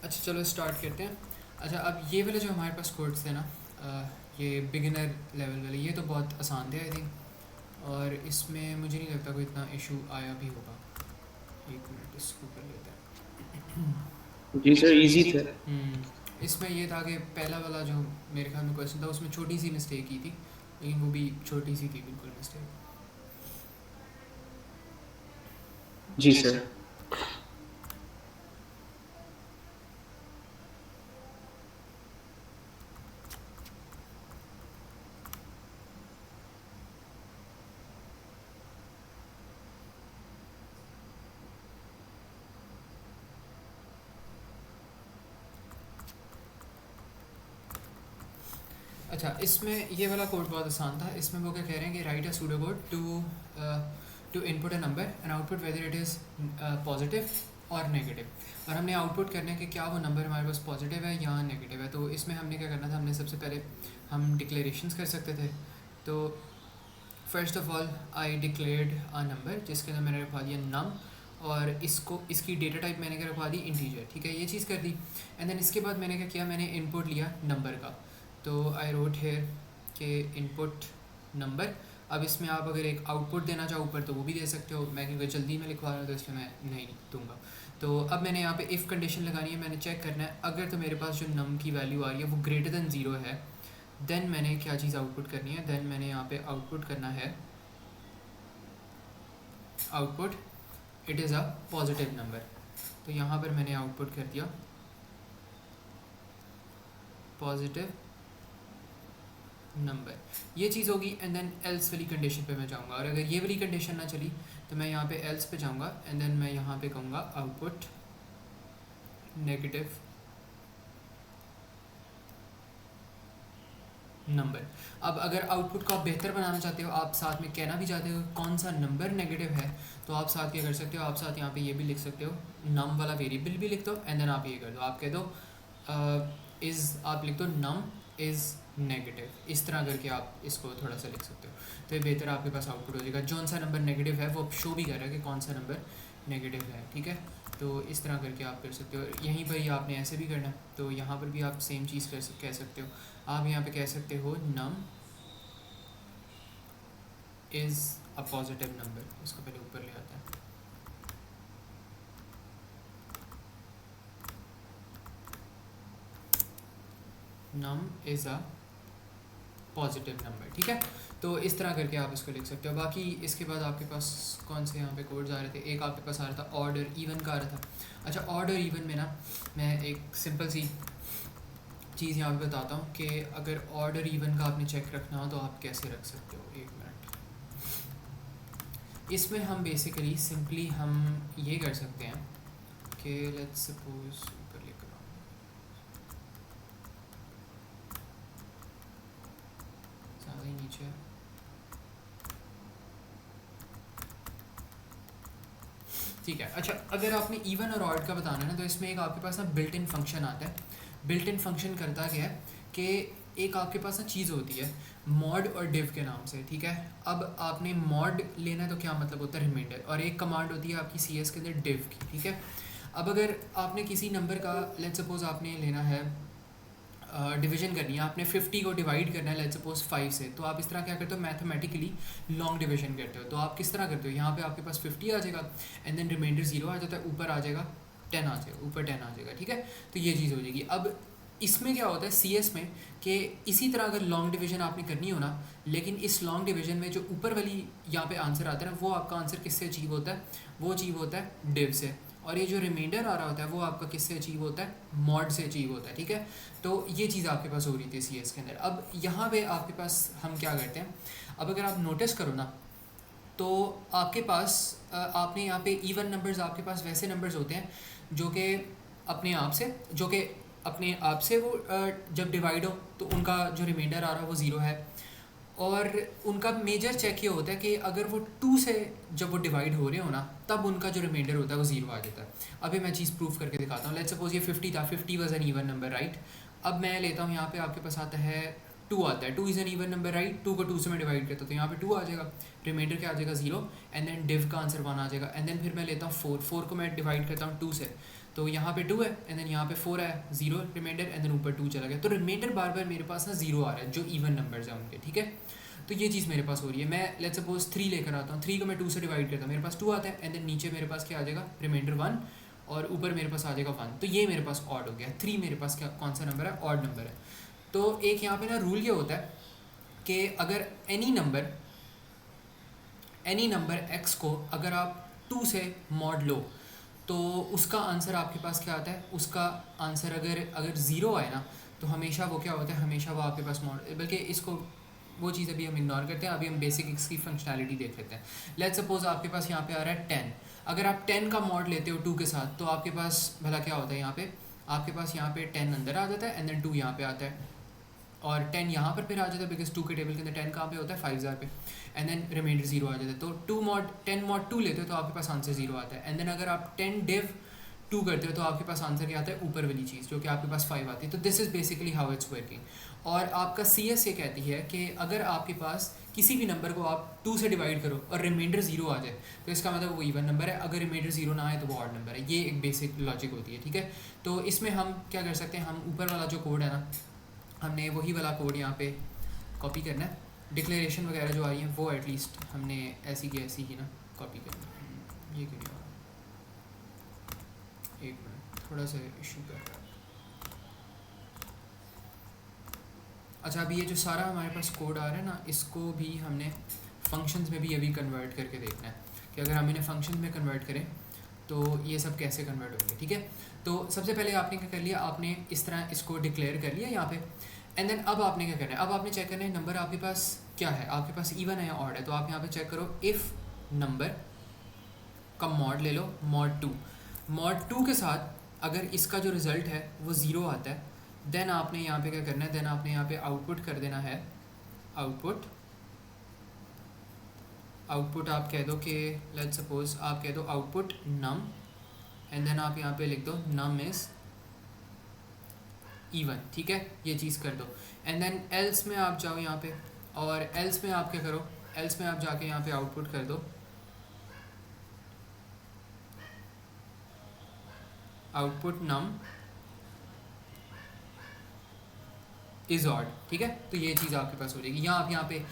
अच्छा चलो स्टार्ट करते हैं। अच्छा अब ये वाले जो हमारे पास कोड्स थे ना, ये बिगिनर लेवल वाले, ये तो बहुत आसान थे आई थिंक, और इसमें मुझे नहीं लगता कोई इतना इशू आया भी होगा। एक मिनट इसको कर लेते हैं। जी जी सर, सर इजी इजी था। था। इसमें ये था कि पहला वाला जो मेरे ख्याल में क्वेश्चन था उसमें छोटी सी मिस्टेक की थी, लेकिन वो भी छोटी सी थी बिल्कुल मिस्टेक। जी जी सर। सर। अच्छा इसमें ये वाला कोड बहुत आसान था। इसमें वो क्या कह रहे हैं कि write a pseudo code to input a number and output whether it is positive और नेगेटिव। और हमने आउटपुट करना है कि क्या वो नंबर हमारे पास पॉजिटिव है या नेगेटिव है। तो इसमें हमने क्या करना था, हमने सबसे पहले हम डिक्लेरेशंस कर सकते थे। तो first of all I declared a number जिसके अंदर मैंने रखवा दिया नम, और इसको इसकी डेटा टाइप मैंने क्या रखवा दी, इंटीजर। ठीक है, ये चीज़ कर दी। एंड देन इसके बाद मैंने क्या किया, मैंने इनपुट लिया नंबर का। तो आई रोट हेयर के इनपुट नंबर। अब इसमें आप अगर एक आउटपुट देना चाहो ऊपर तो वो भी दे सकते हो, मैं क्योंकि जल्दी में लिखवा रहा हूँ तो इसलिए मैं नहीं दूंगा। तो अब मैंने यहाँ पे इफ़ कंडीशन लगानी है, मैंने चेक करना है अगर तो मेरे पास जो नम की वैल्यू आ रही है वो ग्रेटर दैन ज़ीरो है, देन मैंने क्या चीज़ आउटपुट करनी है, देन मैंने यहाँ पे आउटपुट करना है output it is a positive number. तो यहाँ पर मैंने आउटपुट कर दिया पॉजिटिव नंबर, ये चीज़ होगी। एंड देन एल्स वाली कंडीशन पे मैं जाऊँगा, और अगर ये वाली कंडीशन ना चली तो मैं यहाँ पे एल्स पे जाऊँगा एंड देन मैं यहाँ पे कहूँगा आउटपुट नेगेटिव नंबर। अब अगर आउटपुट को आप बेहतर बनाना चाहते हो, आप साथ में कहना भी चाहते हो कौन सा नंबर नेगेटिव है, तो आप साथ क्या कर सकते हो, आप साथ यहाँ पे ये भी लिख सकते हो, नम वाला वेरिएबल भी लिख दो एंड देन आप ये कर दो, आप कह दो इज़, आप लिख दो नम इज़ नेगेटिव। इस तरह करके आप इसको थोड़ा सा लिख सकते हो, तो ये बेहतर आपके पास आउटपुट हो जाएगा। जौन सा नंबर नेगेटिव है वो शो भी कर रहा है कि कौन सा नंबर नेगेटिव है। ठीक है, तो इस तरह करके आप कर सकते हो। यहीं पर ही आपने ऐसे भी करना है, तो यहाँ पर भी आप सेम चीज़ कह सकते हो। आप यहाँ पे कह सकते हो नम इज़ अ पॉजिटिव नंबर, इसको पहले ऊपर ले आता है। नम इज़ अ पॉजिटिव नंबर। ठीक है, तो इस तरह करके आप इसको लिख सकते हो। बाकी इसके बाद आपके पास कौन से यहाँ पे कोड्स आ रहे थे, एक आपके पास आ रहा था ऑड और इवन का आ रहा था। अच्छा ऑड और इवन में ना मैं एक सिंपल सी चीज़ यहाँ पे बताता हूँ कि अगर ऑड और इवन का आपने चेक रखना हो तो आप कैसे रख सकते हो। एक मिनट, इसमें हम बेसिकली सिंपली हम ये कर सकते हैं कि लेट्स सपोज ऊपर लेकर आओ, ज़्यादा ही नीचे है। ठीक है, अच्छा अगर आपने इवन और ऑड का बताना है ना, तो इसमें एक आपके पास ना बिल्ट इन फंक्शन आता है। बिल्ट इन फंक्शन करता क्या है कि एक आपके पास ना चीज़ होती है मॉड और डिव के नाम से। ठीक है, अब आपने मॉड लेना है तो क्या मतलब होता है, रिमाइंडर, और एक कमांड होती है आपकी सी एस के अंदर डिव की। ठीक है, अब अगर आपने किसी नंबर का लेट्स सपोज आपने लेना है डिवीजन करनी है, आपने 50 को डिवाइड करना है लेट्स सपोज 5 से, तो आप इस तरह क्या करते हो, मैथमेटिकली लॉन्ग डिवीजन करते हो। तो आप किस तरह करते हो, यहाँ पे आपके पास 50 आ जाएगा एंड देन रिमाइंडर 0 आ जाता है, ऊपर आ जाएगा 10 आ जाएगा, ऊपर 10 आ जाएगा। ठीक है, तो ये चीज़ हो जाएगी। अब इसमें क्या होता है सी एस में कि इसी तरह अगर लॉन्ग डिवीजन आपने करनी हो ना, लेकिन इस लॉन्ग डिवीजन में जो ऊपर वाली यहाँ पे आंसर आता है ना, वो आपका आंसर किससे अचीव होता है, वो अचीव होता है डिव से, और ये जो रिमाइंडर आ रहा होता है वो आपका किससे अचीव होता है, मॉड से अचीव होता है। ठीक है, तो ये चीज़ आपके पास हो रही थी सी एस के अंदर। अब यहाँ पे आपके पास हम क्या करते हैं, अब अगर आप नोटिस करो ना, तो आपके पास आपने यहाँ पे इवन नंबर्स, आपके पास वैसे नंबर्स होते हैं जो कि अपने आप से जो कि अपने आप से वो जब डिवाइड हो तो उनका जो रिमाइंडर आ रहा है वो ज़ीरो है, और उनका मेजर चेक ये होता है कि अगर वो 2 से जब वो डिवाइड हो रहे हो ना, तब उनका जो रिमाइंडर होता है वो ज़ीरो आ जाता है। अभी मैं चीज़ प्रूफ करके दिखाता हूँ। लेट्स सपोज ये 50 था, 50 was an even number right. अब मैं लेता हूँ यहाँ पे आपके पास आता है 2 आता है, 2 is an even number right. 2 को 2 से मैं डिवाइड करता हूँ तो यहाँ पे 2 आ जाएगा, रिमाइंडर क्या आ जाएगा 0, एंड देन डिव का आंसर 1 आ जाएगा। एंड देन फिर मैं लेता हूँ 4 को मैं डिवाइड करता हूँ 2 से, तो यहाँ पे 2 है एंड देन यहाँ पे 4 है, 0 रिमाइंडर एंड देन ऊपर 2 चला गया, तो रिमाइंडर बार बार मेरे पास ना 0 आ रहा है जो इवन नंबर्स हैं उनके, ठीक है। तो ये चीज़ मेरे पास हो रही है। मैं लेट्स सपोज 3 लेकर आता हूँ, 3 को मैं 2 से डिवाइड करता हूँ, मेरे पास 2 आता है एंड देन नीचे मेरे पास क्या आ जाएगा, रिमाइंडर 1 और ऊपर मेरे पास आ जाएगा 1, तो ये मेरे पास ऑड हो गया। 3 मेरे पास क्या कौन सा नंबर है, ऑड नंबर है। तो एक यहाँ पे ना रूल ये होता है कि अगर एनी नंबर x को अगर आप 2 से मॉड लो तो उसका आंसर आपके पास क्या आता है, उसका आंसर अगर 0 आए ना तो हमेशा वो क्या होता है, हमेशा वो आपके पास मॉड, बल्कि इसको वो चीज़ अभी हम इग्नोर करते हैं, अभी हम बेसिक इसकी फंक्शनैलिटी देख लेते हैं। लेट्स सपोज आपके पास यहाँ पे आ रहा है 10, अगर आप 10 का मॉड लेते हो 2 के साथ तो आपके पास भला क्या होता है, यहाँ पे आपके पास यहाँ पे 10 अंदर आ जाता है एंड देन 2 यहाँ पे आता है और 10 यहाँ पर फिर आ जाता है, बिकॉज 2 के टेबल के अंदर 10 कहाँ पे होता है, 5000 पे, एंड देन रिमाइंडर 0 आ जाता है। तो 10 मॉड 2 लेते हो तो आपके पास आंसर 0 आता है, एंड देन अगर आप 10 डिव 2 करते हो तो आपके पास आंसर क्या आता है, ऊपर वाली चीज़ जो कि आपके पास 5 आती है। तो this is basically how it's working. और आपका CS ये कहती है कि अगर आपके पास किसी भी नंबर को आप 2 से डिवाइड करो और रिमाइंडर 0 आ जाए तो इसका मतलब वो इवन नंबर है, अगर रिमाइंडर 0 ना आए तो वो ऑड नंबर है। ये एक बेसिक लॉजिक होती है, ठीक है। तो इसमें हम क्या कर सकते हैं, हम ऊपर वाला जो कोड है ना, हमने वही वाला कोड यहाँ पे कॉपी करना है, डिक्लेरेशन वगैरह जो आ रही है वो एटलीस्ट हमने ऐसी की ऐसी ही ना कॉपी करना है। ये क्यों नहीं हो रहा, एक मिनट, थोड़ा सा इशू कर रहा है। अच्छा, अभी ये जो सारा हमारे पास कोड आ रहा है ना, इसको भी हमने फंक्शंस में भी अभी कन्वर्ट करके देखना है कि अगर हम इन्हें फंक्शन में कन्वर्ट करें तो ये सब कैसे कन्वर्ट होंगे, ठीक है। तो सबसे पहले आपने क्या कर लिया, आपने इस तरह इसको डिक्लेयर कर लिया यहाँ पे, एंड देन अब आपने क्या करना है, अब आपने चेक करना है नंबर आपके पास क्या है, आपके पास इवन है या ऑड है। तो आप यहाँ पे चेक करो, इफ़ नंबर का मॉड ले लो, मॉड 2 के साथ अगर इसका जो रिज़ल्ट है वो 0 आता है, देन आपने यहाँ पे क्या करना है, देन आपने यहाँ पे आउटपुट कर देना है, आउटपुट आप कह दो कि लेट्स सपोज आप कह दो आउटपुट नम, एंड देन आप यहाँ पे लिख दो नम इज़ इवन, ठीक है, ये चीज़ कर दो। एंड देन एल्स में आप जाओ यहाँ पे, और एल्स में आप क्या करो, एल्स में आप जाके यहाँ पे आउटपुट कर दो आउटपुट नम इज़ ऑड, ठीक है। तो ये चीज़ आपके पास हो जाएगी। या आप यहाँ पे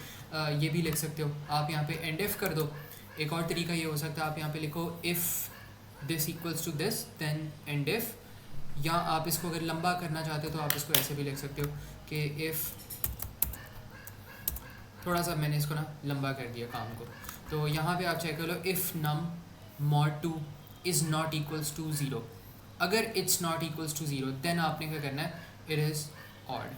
ये भी लिख सकते हो, आप यहाँ पे एंड इफ कर दो। एक और तरीका ये हो सकता है, आप यहाँ पे लिखो if this equals to this then end if, या आप इसको अगर लंबा करना चाहते हो तो आप इसको ऐसे भी लिख सकते हो कि इफ़, थोड़ा सा मैंने इसको ना लंबा कर दिया काम को। तो यहाँ पे आप चेक कर लो, if num mod 2 is not equals to 0, अगर it's not equals to 0 then आपने क्या करना है, इट इज़ ऑड।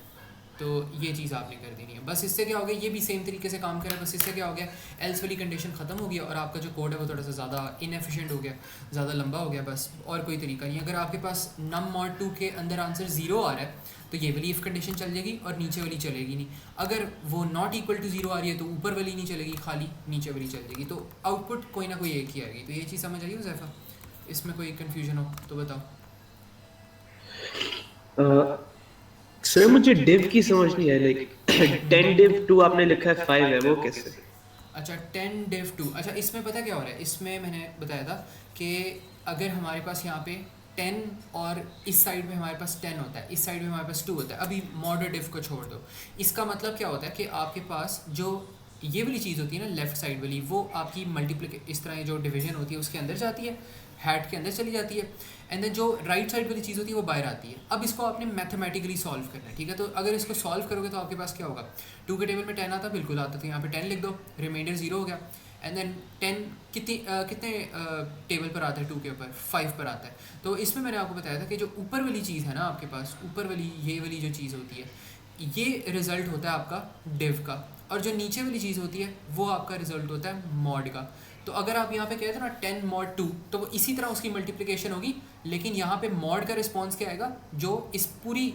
तो ये चीज़ आपने कर देनी है। बस इससे क्या हो गया, ये भी सेम तरीके से काम करे, बस इससे क्या हो गया, एल्स वाली कंडीशन ख़त्म हो गया और आपका जो कोड है वो थोड़ा सा ज़्यादा इनएफिशिएंट हो गया, ज़्यादा लंबा हो गया, बस और कोई तरीका नहीं। अगर आपके पास नम मॉड 2 के अंदर आंसर 0 आ रहा है तो ये वाली इफ़ कंडीशन चल जाएगी और नीचे वाली चलेगी नहीं। अगर वो नॉट इक्वल टू 0 आ रही है तो ऊपर वाली नहीं चलेगी, खाली नीचे वाली चल जाएगी। तो आउटपुट कोई ना कोई एक ही आएगी। तो ये चीज़ समझ आई हो ज़ैफ़ा? इसमें कोई कन्फ्यूजन हो तो बताओ। सर मुझे डिव की समझ नहीं आई, लाइक 10 डिव 2 आपने लिखा है 5 है, वो कैसे? अच्छा 10 div 2, अच्छा इसमें पता क्या हो रहा है, इसमें मैंने बताया था कि अगर हमारे पास यहाँ पे 10 और इस साइड में हमारे पास 10 होता है, इस साइड में हमारे पास 2 होता है। अभी मॉड और डिव को छोड़ दो, इसका मतलब क्या होता है कि आपके पास जो ये वाली चीज़ होती है ना लेफ़्ट साइड वाली, वो आपकी मल्टीप्लिक इस तरह जो डिवीजन होती है उसके अंदर जाती है, हैट के अंदर चली जाती है, एंड देन जो राइट साइड वाली चीज़ होती है वो बाहर आती है। अब इसको आपने मैथमेटिकली सॉल्व करना है, ठीक है। तो अगर इसको सॉल्व करोगे तो आपके पास क्या होगा, 2 के टेबल में 10 आता, बिल्कुल आता, तो यहाँ पे 10 लिख दो, रिमाइंडर 0 हो गया, एंड देन 10 कितने टेबल पर आता है, 2 के ऊपर 5 पर आता है। तो इसमें मैंने आपको बताया था कि जो ऊपर वाली चीज़ है ना आपके पास, ऊपर वाली ये वाली जो चीज़ होती है ये रिज़ल्ट होता है आपका डिव का, और जो नीचे वाली चीज़ होती है वो आपका रिज़ल्ट होता है मॉड का। तो अगर आप यहाँ पे कहते हो ना 10 मॉड 2, तो वो इसी तरह उसकी मल्टीप्लिकेशन होगी, लेकिन यहाँ पे मॉड का रिस्पॉन्स क्या आएगा, जो इस पूरी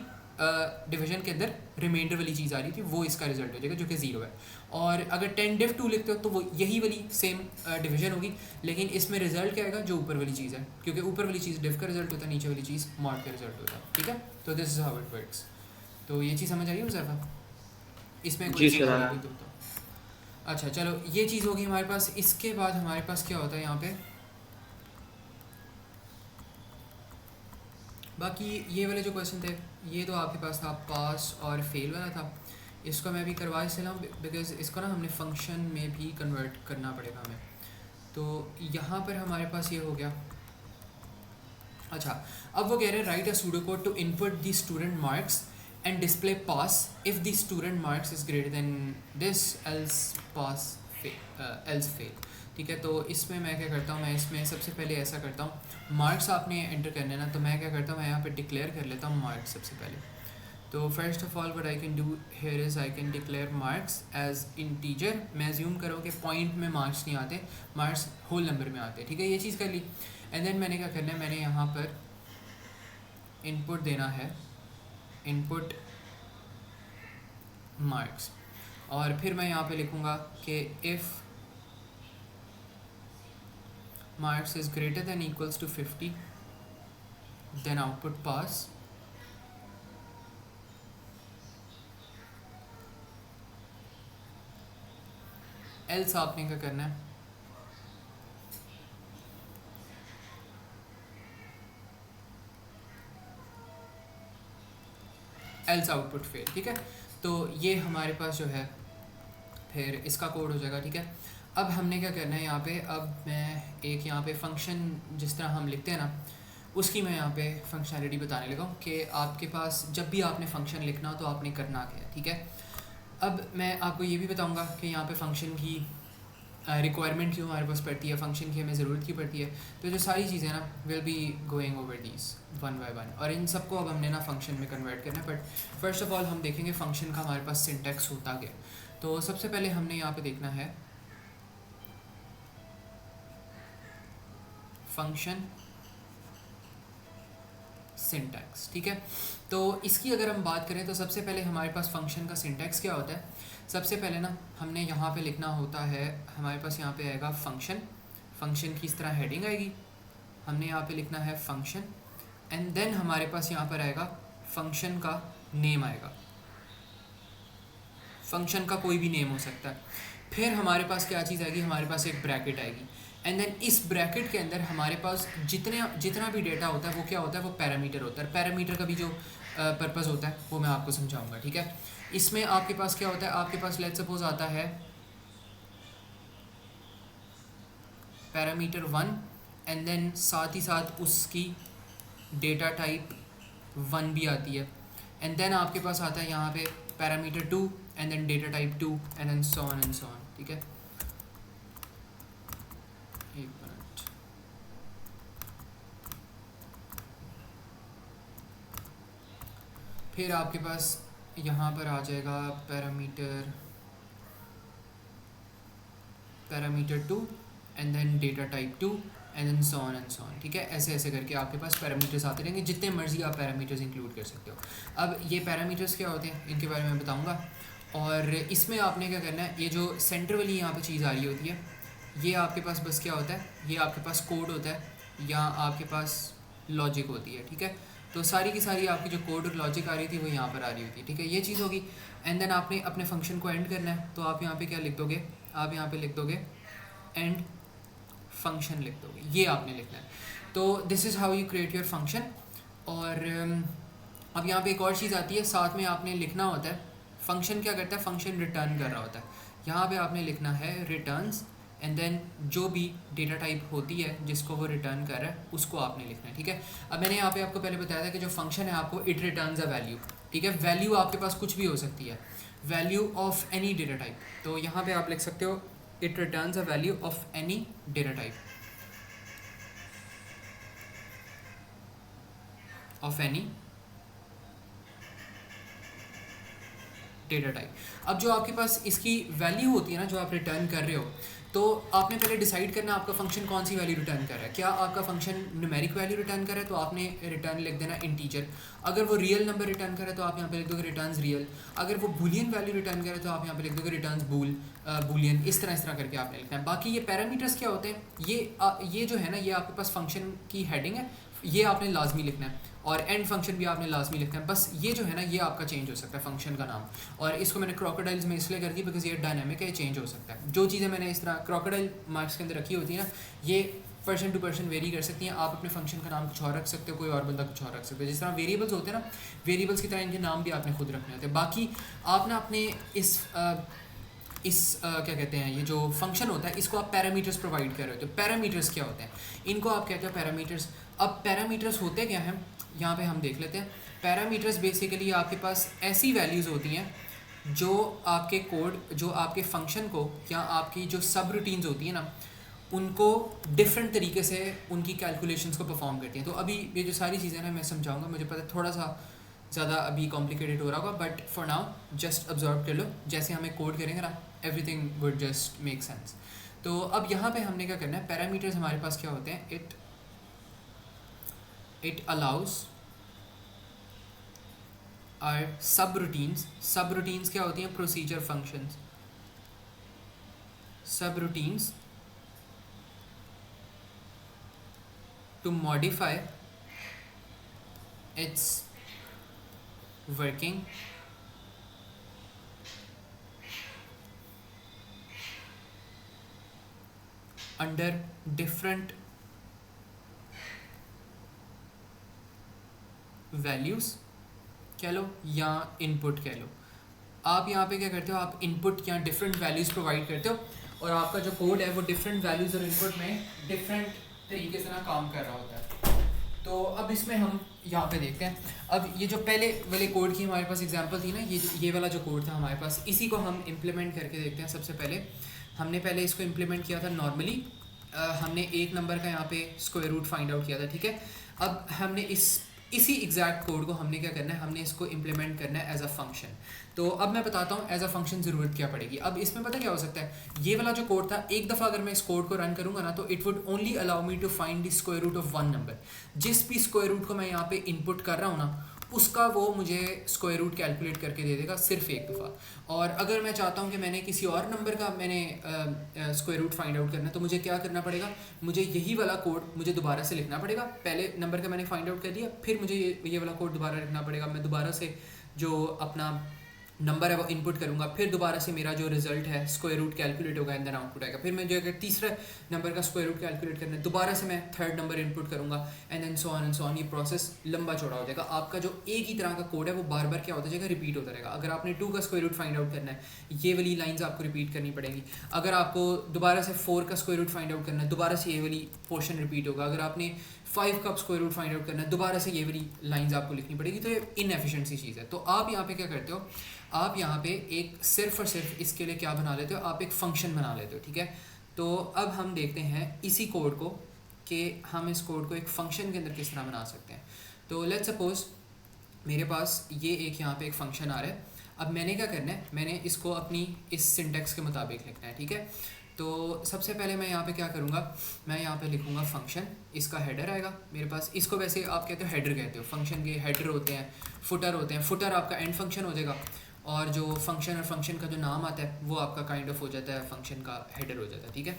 डिवीजन के अंदर रिमाइंडर वाली चीज़ आ रही थी वो इसका रिजल्ट हो जाएगा जो कि 0 है। और अगर 10 डिव 2 लिखते हो तो वो यही वाली सेम डिवीजन होगी, लेकिन इसमें रिजल्ट क्या आएगा, जो ऊपर वाली चीज़ है, क्योंकि ऊपर वाली चीज़ डिव का रिजल्ट होता है, नीचे वाली चीज़ मॉड का रिजल्ट होता है, ठीक है। तो this is how it works. तो ये चीज़ समझ आई हो ज़ैफ़ा? इसमें जी सर। तो अच्छा चलो ये चीज़ होगी हमारे पास। इसके बाद हमारे पास क्या होता है यहाँ पे, बाकी ये वाले जो क्वेश्चन थे ये तो आपके पास था पास और फेल वाला था, इसको मैं भी करवा इसलिए हूँ बिकॉज इसको ना हमने फंक्शन में भी कन्वर्ट करना पड़ेगा हमें। तो यहाँ पर हमारे पास ये हो गया। अच्छा, अब वो कह रहे हैं write a pseudo code to input the student marks and display pass if the student marks is greater than this else pass else fail. ठीक है, तो इसमें मैं क्या करता हूँ, मैं इसमें सबसे पहले ऐसा करता हूँ, मार्क्स आपने एंटर करने ना, तो मैं क्या करता हूँ, मैं यहाँ पे डिक्लेयर कर लेता हूँ मार्क्स सबसे पहले। तो first of all what I can do here is I can declare marks as integer. मैं अज्यूम करूँ कि पॉइंट में मार्क्स नहीं आते, मार्क्स होल नंबर में आते। ठीक है, ये चीज़ कर ली। एंड देन मैंने क्या करना है, मैंने यहाँ पर इनपुट देना है, इनपुट मार्क्स, और फिर मैं यहाँ पे लिखूँगा कि if marks is greater than equals to 50 then output pass. Else आपने क्या करना है, एल्स आउटपुट फेल। ठीक है, तो ये हमारे पास जो है फिर इसका कोड हो जाएगा। ठीक है, अब हमने क्या करना है यहाँ पे, अब मैं एक यहाँ पे फंक्शन जिस तरह हम लिखते हैं ना, उसकी मैं यहाँ पे फंक्शनैलिटी बताने लगा हूँ कि आपके पास जब भी आपने फंक्शन लिखना हो तो आपने करना क्या है। ठीक है, अब मैं आपको ये भी बताऊँगा कि यहाँ पे फंक्शन की रिक्वायरमेंट क्यों हमारे पास पड़ती है, फंक्शन की हमें ज़रूरत की पड़ती है। तो जो सारी चीज़ें ना will be going over these one by one, और इन सबको अब हमने ना फंक्शन में कन्वर्ट करना है। बट फर्स्ट ऑफ ऑल हम देखेंगे फंक्शन का हमारे पास सिंटैक्स होता क्या। तो सबसे पहले हमने यहाँ पे देखना है फंक्शन सिंटैक्स। ठीक है, तो इसकी अगर हम बात करें तो सबसे पहले हमारे पास फंक्शन का सिंटैक्स क्या होता है। सबसे पहले ना हमने यहाँ पे लिखना होता है, हमारे पास यहाँ पे आएगा फंक्शन, फंक्शन की इस तरह हेडिंग आएगी, हमने यहाँ पे लिखना है फंक्शन, एंड देन हमारे पास यहाँ पर आएगा फंक्शन का नेम आएगा, फंक्शन का कोई भी नेम हो सकता है। फिर हमारे पास क्या चीज़ आएगी, हमारे पास एक ब्रैकेट आएगी, एंड देन इस ब्रैकेट के अंदर हमारे पास जितना भी डेटा होता है वो क्या होता है, वो पैरामीटर होता है। पैरामीटर का भी जो पर्पज़ होता है वो मैं आपको समझाऊंगा। ठीक है, इसमें आपके पास क्या होता है, आपके पास लेट्स सपोज आता है पैरामीटर 1, एंड देन साथ ही साथ उसकी डेटा टाइप 1 भी आती है, एंड देन आपके पास आता है यहाँ पे parameter 2 and then data type 2 and then so on and so on. ठीक है, एक मिनट, फिर आपके पास यहाँ पर आ जाएगा parameter 2 and then data type 2 and then so on and so on. ठीक है, ऐसे ऐसे करके आपके पास पैरामीटर्स आते रहेंगे, जितने मर्जी आप पैरामीटर्स इंक्लूड कर सकते हो। अब ये पैरामीटर्स क्या होते हैं इनके बारे में बताऊँगा, और इसमें आपने क्या करना है, ये जो सेंटर वाली यहाँ पे चीज़ आ रही होती है, ये आपके पास बस क्या होता है, ये आपके पास कोड होता है या आपके पास लॉजिक होती है। ठीक है, तो सारी की सारी आपकी जो कोड और लॉजिक आ रही थी वो यहाँ पर आ रही होती है। ठीक है, ये चीज़ होगी, एंड देन आपने अपने फंक्शन को एंड करना है, तो आप यहाँ पे क्या लिख दोगे, आप यहाँ पे लिख दोगे एंड फंक्शन लिख दोगे, ये आपने लिखना है। तो this is how you create your function. और अब यहाँ पे एक और चीज़ आती है, साथ में आपने लिखना होता है फंक्शन क्या करता है, फंक्शन रिटर्न कर रहा होता है। यहाँ पे आपने लिखना है रिटर्न्स, एंड देन जो भी डेटा टाइप होती है जिसको वो रिटर्न कर रहा है उसको आपने लिखना है। ठीक है, अब मैंने यहाँ पे आपको पहले बताया था कि जो फंक्शन है आपको इट रिटर्न्स अ वैल्यू। ठीक है, वैल्यू आपके पास कुछ भी हो सकती है, value of any data type. तो यहाँ पे आप लिख सकते हो it returns a value of any data type, of any data type. अब जो आपके पास इसकी वैल्यू होती है ना, जो आप रिटर्न कर रहे हो, तो आपने पहले डिसाइड करना आपका फंक्शन कौन सी वैल्यू रिटर्न कर रहा है। क्या आपका फंक्शन न्यूमेरिक वैल्यू रिटर्न कर रहा है तो आपने रिटर्न लिख देना इंटीजर। अगर वो रियल नंबर रिटर्न कर रहा है तो आप यहाँ पे लिख दोगे रिटर्न्स रियल। अगर वो बूलियन वैल्यू रिटर्न कर रहा है तो आप यहाँ पे लिख दोगे रिटर्न्स बूलियन। इस तरह करके आपने लिखना है। बाकी ये पैरामीटर्स क्या होते हैं, ये जो है ना, ये आपके पास फंक्शन की हेडिंग है, ये आपने लाजमी लिखना है, और एंड फंक्शन भी आपने लाजमी लिखना है। बस ये जो है ना, ये आपका चेंज हो सकता है फंक्शन का नाम, और इसको मैंने क्रोकोडाइल्स में इसलिए कर दी बिकॉज ये डायनामिक है, ये चेंज हो सकता है। जो चीज़ें मैंने इस तरह क्रोकोडाइल मार्क्स के अंदर रखी होती है ना, ये पर्सन टू पर्सन वेरी कर सकती हैं। आप अपने फंक्शन का नाम कुछ और रख सकते हो, कोई और बंदा कुछ और रख सकते हो। जिस तरह वेरिएबल्स होते हैं ना, वेरिएबल्स की तरह इनके नाम भी आपने खुद रखने होते हैं। बाकी आप ना अपने क्या कहते हैं, ये जो फंक्शन होता है इसको आप पैरामीटर्स प्रोवाइड कर रहे हो। तो पैरामीटर्स क्या होते हैं, इनको आप कहते हो पैरामीटर्स। अब पैरामीटर्स होते क्या हैं, यहाँ पे हम देख लेते हैं। पैरामीटर्स बेसिकली आपके पास ऐसी वैल्यूज़ होती हैं जो आपके कोड, जो आपके फंक्शन को या आपकी जो सब रूटीन्स होती हैं ना, उनको डिफरेंट तरीके से उनकी कैलकुलेशंस को परफॉर्म करती हैं। तो अभी ये जो सारी चीज़ें ना मैं समझाऊंगा, मुझे पता है थोड़ा सा ज़्यादा अभी कॉम्प्लिकेटेड हो रहा होगा, but for now just observe कर लो। जैसे हमें कोड करेंगे ना, everything would just make sense. तो अब यहाँ पे हमने क्या करना है, पैरामीटर्स हमारे पास क्या होते हैं, इट अलाउज आर सब रूटीन्स। सब रूटीन्स क्या होती हैं, प्रोसीजर फंक्शंस। सब routines to modify its working under different values कह लो या इनपुट कह लो। आप यहाँ पे क्या करते हो, आप इनपुट या डिफरेंट वैल्यूज़ प्रोवाइड करते हो और आपका जो कोड है वो डिफरेंट वैल्यूज़ और इनपुट में डिफरेंट तरीके से ना काम कर रहा होता है। तो अब इसमें हम यहाँ पे देखते हैं। अब ये जो पहले वाले कोड की हमारे पास एग्जांपल थी ना, ये वाला जो कोड था हमारे पास, इसी को हम इम्प्लीमेंट करके देखते हैं। सबसे पहले हमने इसको इम्प्लीमेंट किया था नॉर्मली, हमने एक नंबर का यहाँ पे स्क्वायर रूट फाइंड आउट किया था, ठीक है। अब हमने इसी एग्जैक्ट कोड को हमने क्या करना है, हमने इसको इम्प्लीमेंट करना है एज अ फंक्शन। तो अब मैं बताता हूँ एज अ फंक्शन ज़रूरत क्या पड़ेगी। अब इसमें पता क्या हो सकता है, ये वाला जो कोड था, एक दफ़ा अगर मैं इस कोड को रन करूँगा ना, तो it would only allow me to find the square root of one number. जिस भी स्क्वायर रूट को मैं यहाँ पे इनपुट कर रहा हूँ ना, उसका वो मुझे स्क्वायर रूट कैलकुलेट करके दे देगा सिर्फ एक दफ़ा। और अगर मैं चाहता हूँ कि मैंने किसी और नंबर का स्क्वायर रूट फाइंड आउट करना है, तो मुझे क्या करना पड़ेगा, मुझे यही वाला कोड मुझे दोबारा से लिखना पड़ेगा। पहले नंबर का मैंने फाइंड आउट कर दिया, फिर मुझे ये वाला कोड दोबारा लिखना पड़ेगा। मैं दोबारा से जो अपना नंबर है वो इनपुट करूँगा, फिर दोबारा से मेरा जो रिजल्ट है स्क्वायर रूट कैलकुलेट होगा एंड देन आउटपुट आएगा। फिर मैं जो अगर तीसरा नंबर का स्क्वायर रूट कैलकुलेट करना है, दोबारा से मैं थर्ड नंबर इनपुट करूँगा and then so on and so on. ये प्रोसेस लंबा चौड़ा हो जाएगा। आपका जो एक ही तरह का कोड है वो बार बार क्या होता जाएगा, रिपीट होता रहेगा। अगर आपने 2 का स्क्वायर रूट फाइंड आउट करना है, ये वाली लाइन्स आपको रिपीट करनी पड़ेंगी। अगर आपको दोबारा से 4 का स्क्वायर रूट फाइंड आउट करना है, दोबारा से ये वाली पोर्शन रिपीट होगा। अगर आपने 5 का स्क्वायर रूट फाइंड आउट करना है, दोबारा से ये वाली लाइन्स आपको लिखनी पड़ेगी। तो ये इनएफिशिएंट चीज़ है। तो आप यहाँ पे क्या करते हो, आप यहाँ पे एक सिर्फ और सिर्फ इसके लिए क्या बना लेते हो, आप एक फ़ंक्शन बना लेते हो, ठीक है। तो अब हम देखते हैं इसी कोड को कि हम इस कोड को एक फ़ंक्शन के अंदर किस तरह बना सकते हैं। तो लेट्स सपोज मेरे पास ये एक यहाँ पे एक फ़ंक्शन आ रहा है। अब मैंने क्या करना है, मैंने इसको अपनी इस सिंटेक्स के मुताबिक लिखना है, ठीक है। तो सबसे पहले मैं यहाँ पे क्या करूँगा, मैं यहाँ पे लिखूँगा फंक्शन, इसका हेडर आएगा मेरे पास। इसको वैसे आप कहते हो हेडर कहते हो, फंक्शन के हेडर होते हैं, फुटर होते हैं। फुटर आपका एंड फंक्शन हो जाएगा और जो फंक्शन और फंक्शन का जो नाम आता है वो आपका काइंड ऑफ हो जाता है, फंक्शन का हेडर हो जाता है, ठीक है।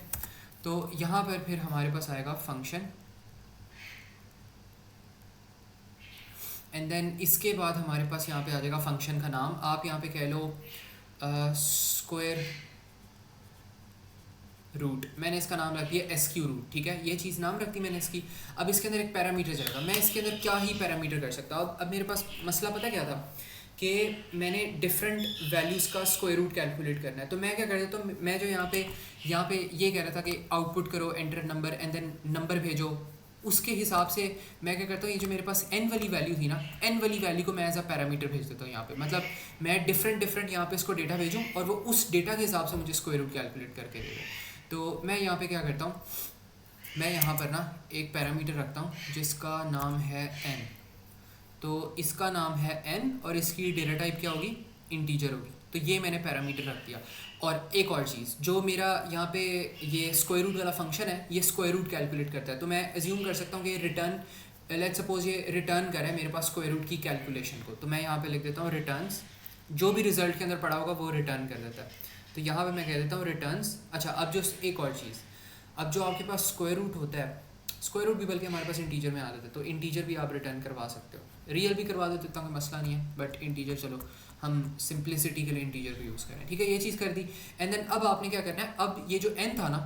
तो यहाँ पर फिर हमारे पास आएगा फंक्शन एंड देन इसके बाद हमारे पास यहाँ पे आ जाएगा फंक्शन का नाम। आप यहाँ पे कह लो स्क्वायर रूट, मैंने इसका नाम रख दिया SQ रूट, ठीक है। ये चीज़ नाम रखती मैंने इसकी। अब इसके अंदर एक पैरामीटर जाएगा, मैं इसके अंदर क्या ही पैरामीटर कर सकता हूँ। अब मेरे पास मसला पता क्या था कि मैंने डिफरेंट वैल्यूज़ का स्क्वायर रूट कैलकुलेट करना है। तो मैं क्या कर देता हूँ, मैं जो यहाँ पे ये कह रहा था कि आउटपुट करो, enter number and then number भेजो। उसके हिसाब से मैं क्या करता हूँ, ये जो मेरे पास n वाली वैल्यू थी ना, n वाली वैल्यू को मैं एज अ पैरामीटर भेज देता हूँ यहाँ पे। मतलब मैं डिफरेंट यहाँ पे इसको डेटा भेजूँ और वो उस डेटा के हिसाब से मुझे स्क्वायर रूट कैलकुलेट करके दे दे। तो मैं यहाँ पे क्या करता हूँ, मैं यहाँ पर ना एक पैरामीटर रखता हूँ जिसका नाम है n। तो इसका नाम है n और इसकी डेटा टाइप क्या होगी, इंटीजर होगी। तो ये मैंने पैरामीटर रख दिया। और एक और चीज़, जो मेरा यहाँ पे ये स्क्वायर रूट वाला फंक्शन है, ये स्क्वायर रूट कैलकुलेट करता है। तो मैं एज्यूम कर सकता हूँ कि रिटर्न, लेट्स सपोज ये रिटर्न कर रहा है मेरे पास स्क्वायर रूट की कैलकुलेशन को। तो मैं यहाँ पे लिख देता हूँ रिटर्न्स, जो भी रिजल्ट के अंदर पड़ा होगा वो रिटर्न कर देता है। तो यहाँ पे मैं कह देता हूँ रिटर्न्स। अच्छा, अब जो एक और चीज़, अब जो आपके पास स्क्वायर रूट होता है, स्क्वायर रूट भी बल्कि हमारे पास इंटीजर में आ जाता है, तो इंटीजर भी आप रिटर्न करवा सकते हो। रियल भी करवा देते, इतना कोई मसला नहीं है, बट इंटीजर चलो हम सिंप्लिसिटी के लिए इंटीजर भी यूज़ करें, ठीक है। ये चीज़ कर दी एंड देन अब आपने क्या करना है, अब ये जो n था ना,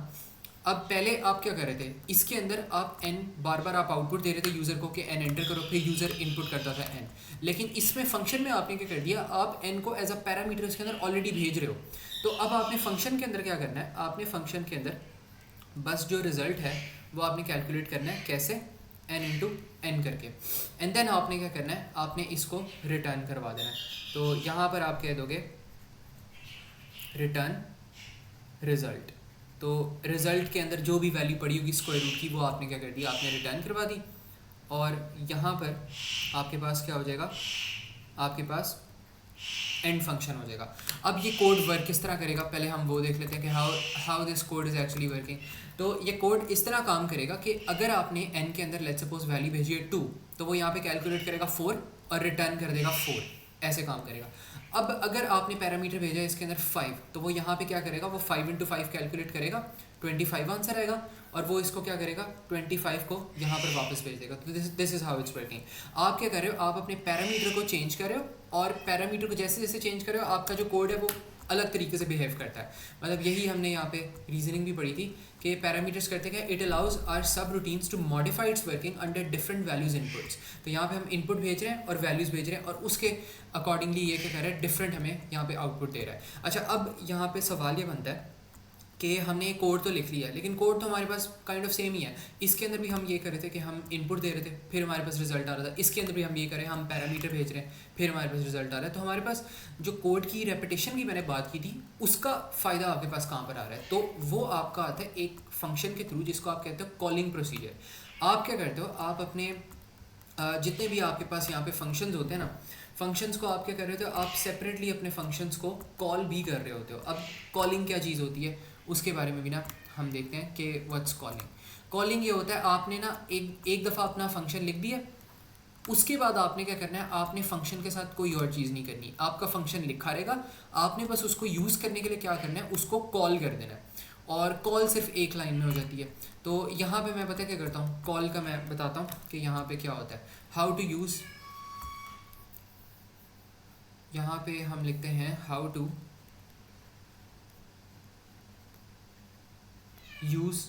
अब पहले आप क्या कर रहे थे, इसके अंदर आप n बार बार आप आउटपुट दे रहे थे यूज़र को कि n एंटर करो, फिर यूज़र इनपुट करता था n। लेकिन इसमें फंक्शन में आपने क्या कर दिया, आप n को एज अ पैरामीटर इसके अंदर ऑलरेडी भेज रहे हो। तो अब आपने फंक्शन के अंदर क्या करना है, आपने फंक्शन के अंदर बस जो रिजल्ट है वो आपने कैलकुलेट करना है, कैसे, n इंटू एन करके, एंड देन आपने क्या करना है, आपने इसको रिटर्न करवा देना है। तो यहाँ पर आप कह दोगे रिटर्न रिजल्ट, तो रिजल्ट के अंदर जो भी वैल्यू पड़ी होगी स्क्वायर रूट की वो आपने क्या कर दिया, आपने रिटर्न करवा दी। और यहाँ पर आपके पास क्या हो जाएगा, आपके पास एंड फंक्शन हो जाएगा। अब ये कोड वर्क किस तरह करेगा, पहले हम वो देख लेते हैं कि how this code is actually working. तो ये कोड इस तरह काम करेगा कि अगर आपने n के अंदर लेट्स सपोज वैल्यू भेजी है 2, तो वो यहाँ पे कैलकुलेट करेगा 4 और रिटर्न कर देगा 4, ऐसे काम करेगा। अब अगर आपने पैरामीटर भेजा है इसके अंदर 5, तो वो यहाँ पे क्या करेगा, वो 5 इंटू 5 कैलकुलेट करेगा, 25 आंसर आएगा, और वो इसको क्या करेगा, 25 को यहाँ पर वापस भेज देगा। तो this is how it's working. आप क्या कर रहे हो, आप अपने पैरामीटर को चेंज कर रहे हो, और पैरामीटर को जैसे जैसे चेंज कर रहे हो आपका जो कोड है वो अलग तरीके से बिहेव करता है। मतलब यही हमने यहाँ पे रीजनिंग भी पढ़ी थी कि पैरामीटर्स करते हैं, it allows our subroutines to modify its working under different values inputs. तो यहाँ पे हम इनपुट भेज रहे हैं और वैल्यूज़ भेज रहे हैं, और उसके अकॉर्डिंगली ये क्या कर रहा है, डिफरेंट हमें यहाँ पे आउटपुट दे रहा है। अच्छा, अब यहाँ पे सवाल ये बनता है कि हमने कोड तो लिख लिया, लेकिन कोड तो हमारे पास काइंड ऑफ सेम ही है। इसके अंदर भी हम ये कर रहे थे कि हम इनपुट दे रहे थे, फिर हमारे पास रिजल्ट आ रहा था। इसके अंदर भी हम ये करें, हम पैरामीटर भेज रहे हैं, फिर हमारे पास रिजल्ट आ रहा है। तो हमारे पास जो कोड की रेपिटेशन की मैंने बात की थी, उसका फ़ायदा आपके पास कहाँ पर आ रहा है, तो वो आपका आता है एक फंक्शन के थ्रू, जिसको आप कहते हो कॉलिंग प्रोसीजर। आप क्या करते हो, आप अपने जितने भी आपके पास यहाँ पे फंक्शंस होते हैं ना, फंक्शंस को आप क्या कर रहे होते हो, आप सेपरेटली अपने फंक्शंस को कॉल भी कर रहे होते हो। अब कॉलिंग क्या चीज़ होती है उसके बारे में भी ना हम देखते हैं कि व्हाट्स कॉलिंग। कॉलिंग ये होता है, आपने ना एक दफ़ा अपना फंक्शन लिख दिया, उसके बाद आपने क्या करना है, आपने फंक्शन के साथ कोई और चीज़ नहीं करनी। आपका फंक्शन लिखा रहेगा, आपने बस उसको यूज़ करने के लिए क्या करना है, उसको कॉल कर देना है, और कॉल सिर्फ एक लाइन में हो जाती है। तो यहाँ पे मैं पता क्या करता हूँ, कॉल का मैं बताता हूँ कि यहाँ पे क्या होता है, हाउ टू यूज़। यहाँ पे हम लिखते हैं हाउ टू यूज़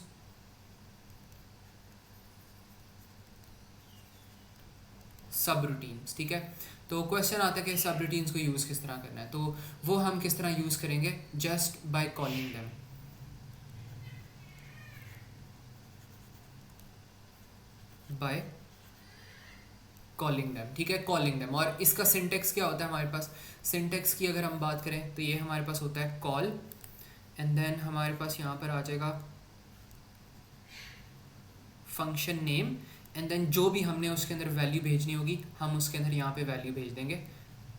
सब रूटीन्स। ठीक है, तो क्वेश्चन आता है कि सब रूटीन्स को यूज़ किस तरह करना है, तो वो हम किस तरह यूज़ करेंगे, just by calling them. By calling them, ठीक है, कॉलिंग देम। और इसका सिंटेक्स क्या होता है हमारे पास, सिंटेक्स की अगर हम बात करें तो ये हमारे पास होता है कॉल, एंड देन हमारे पास यहाँ पर आ जाएगा फंक्शन नेम, एंड देन जो भी हमने उसके अंदर वैल्यू भेजनी होगी हम उसके अंदर यहाँ पे वैल्यू भेज देंगे,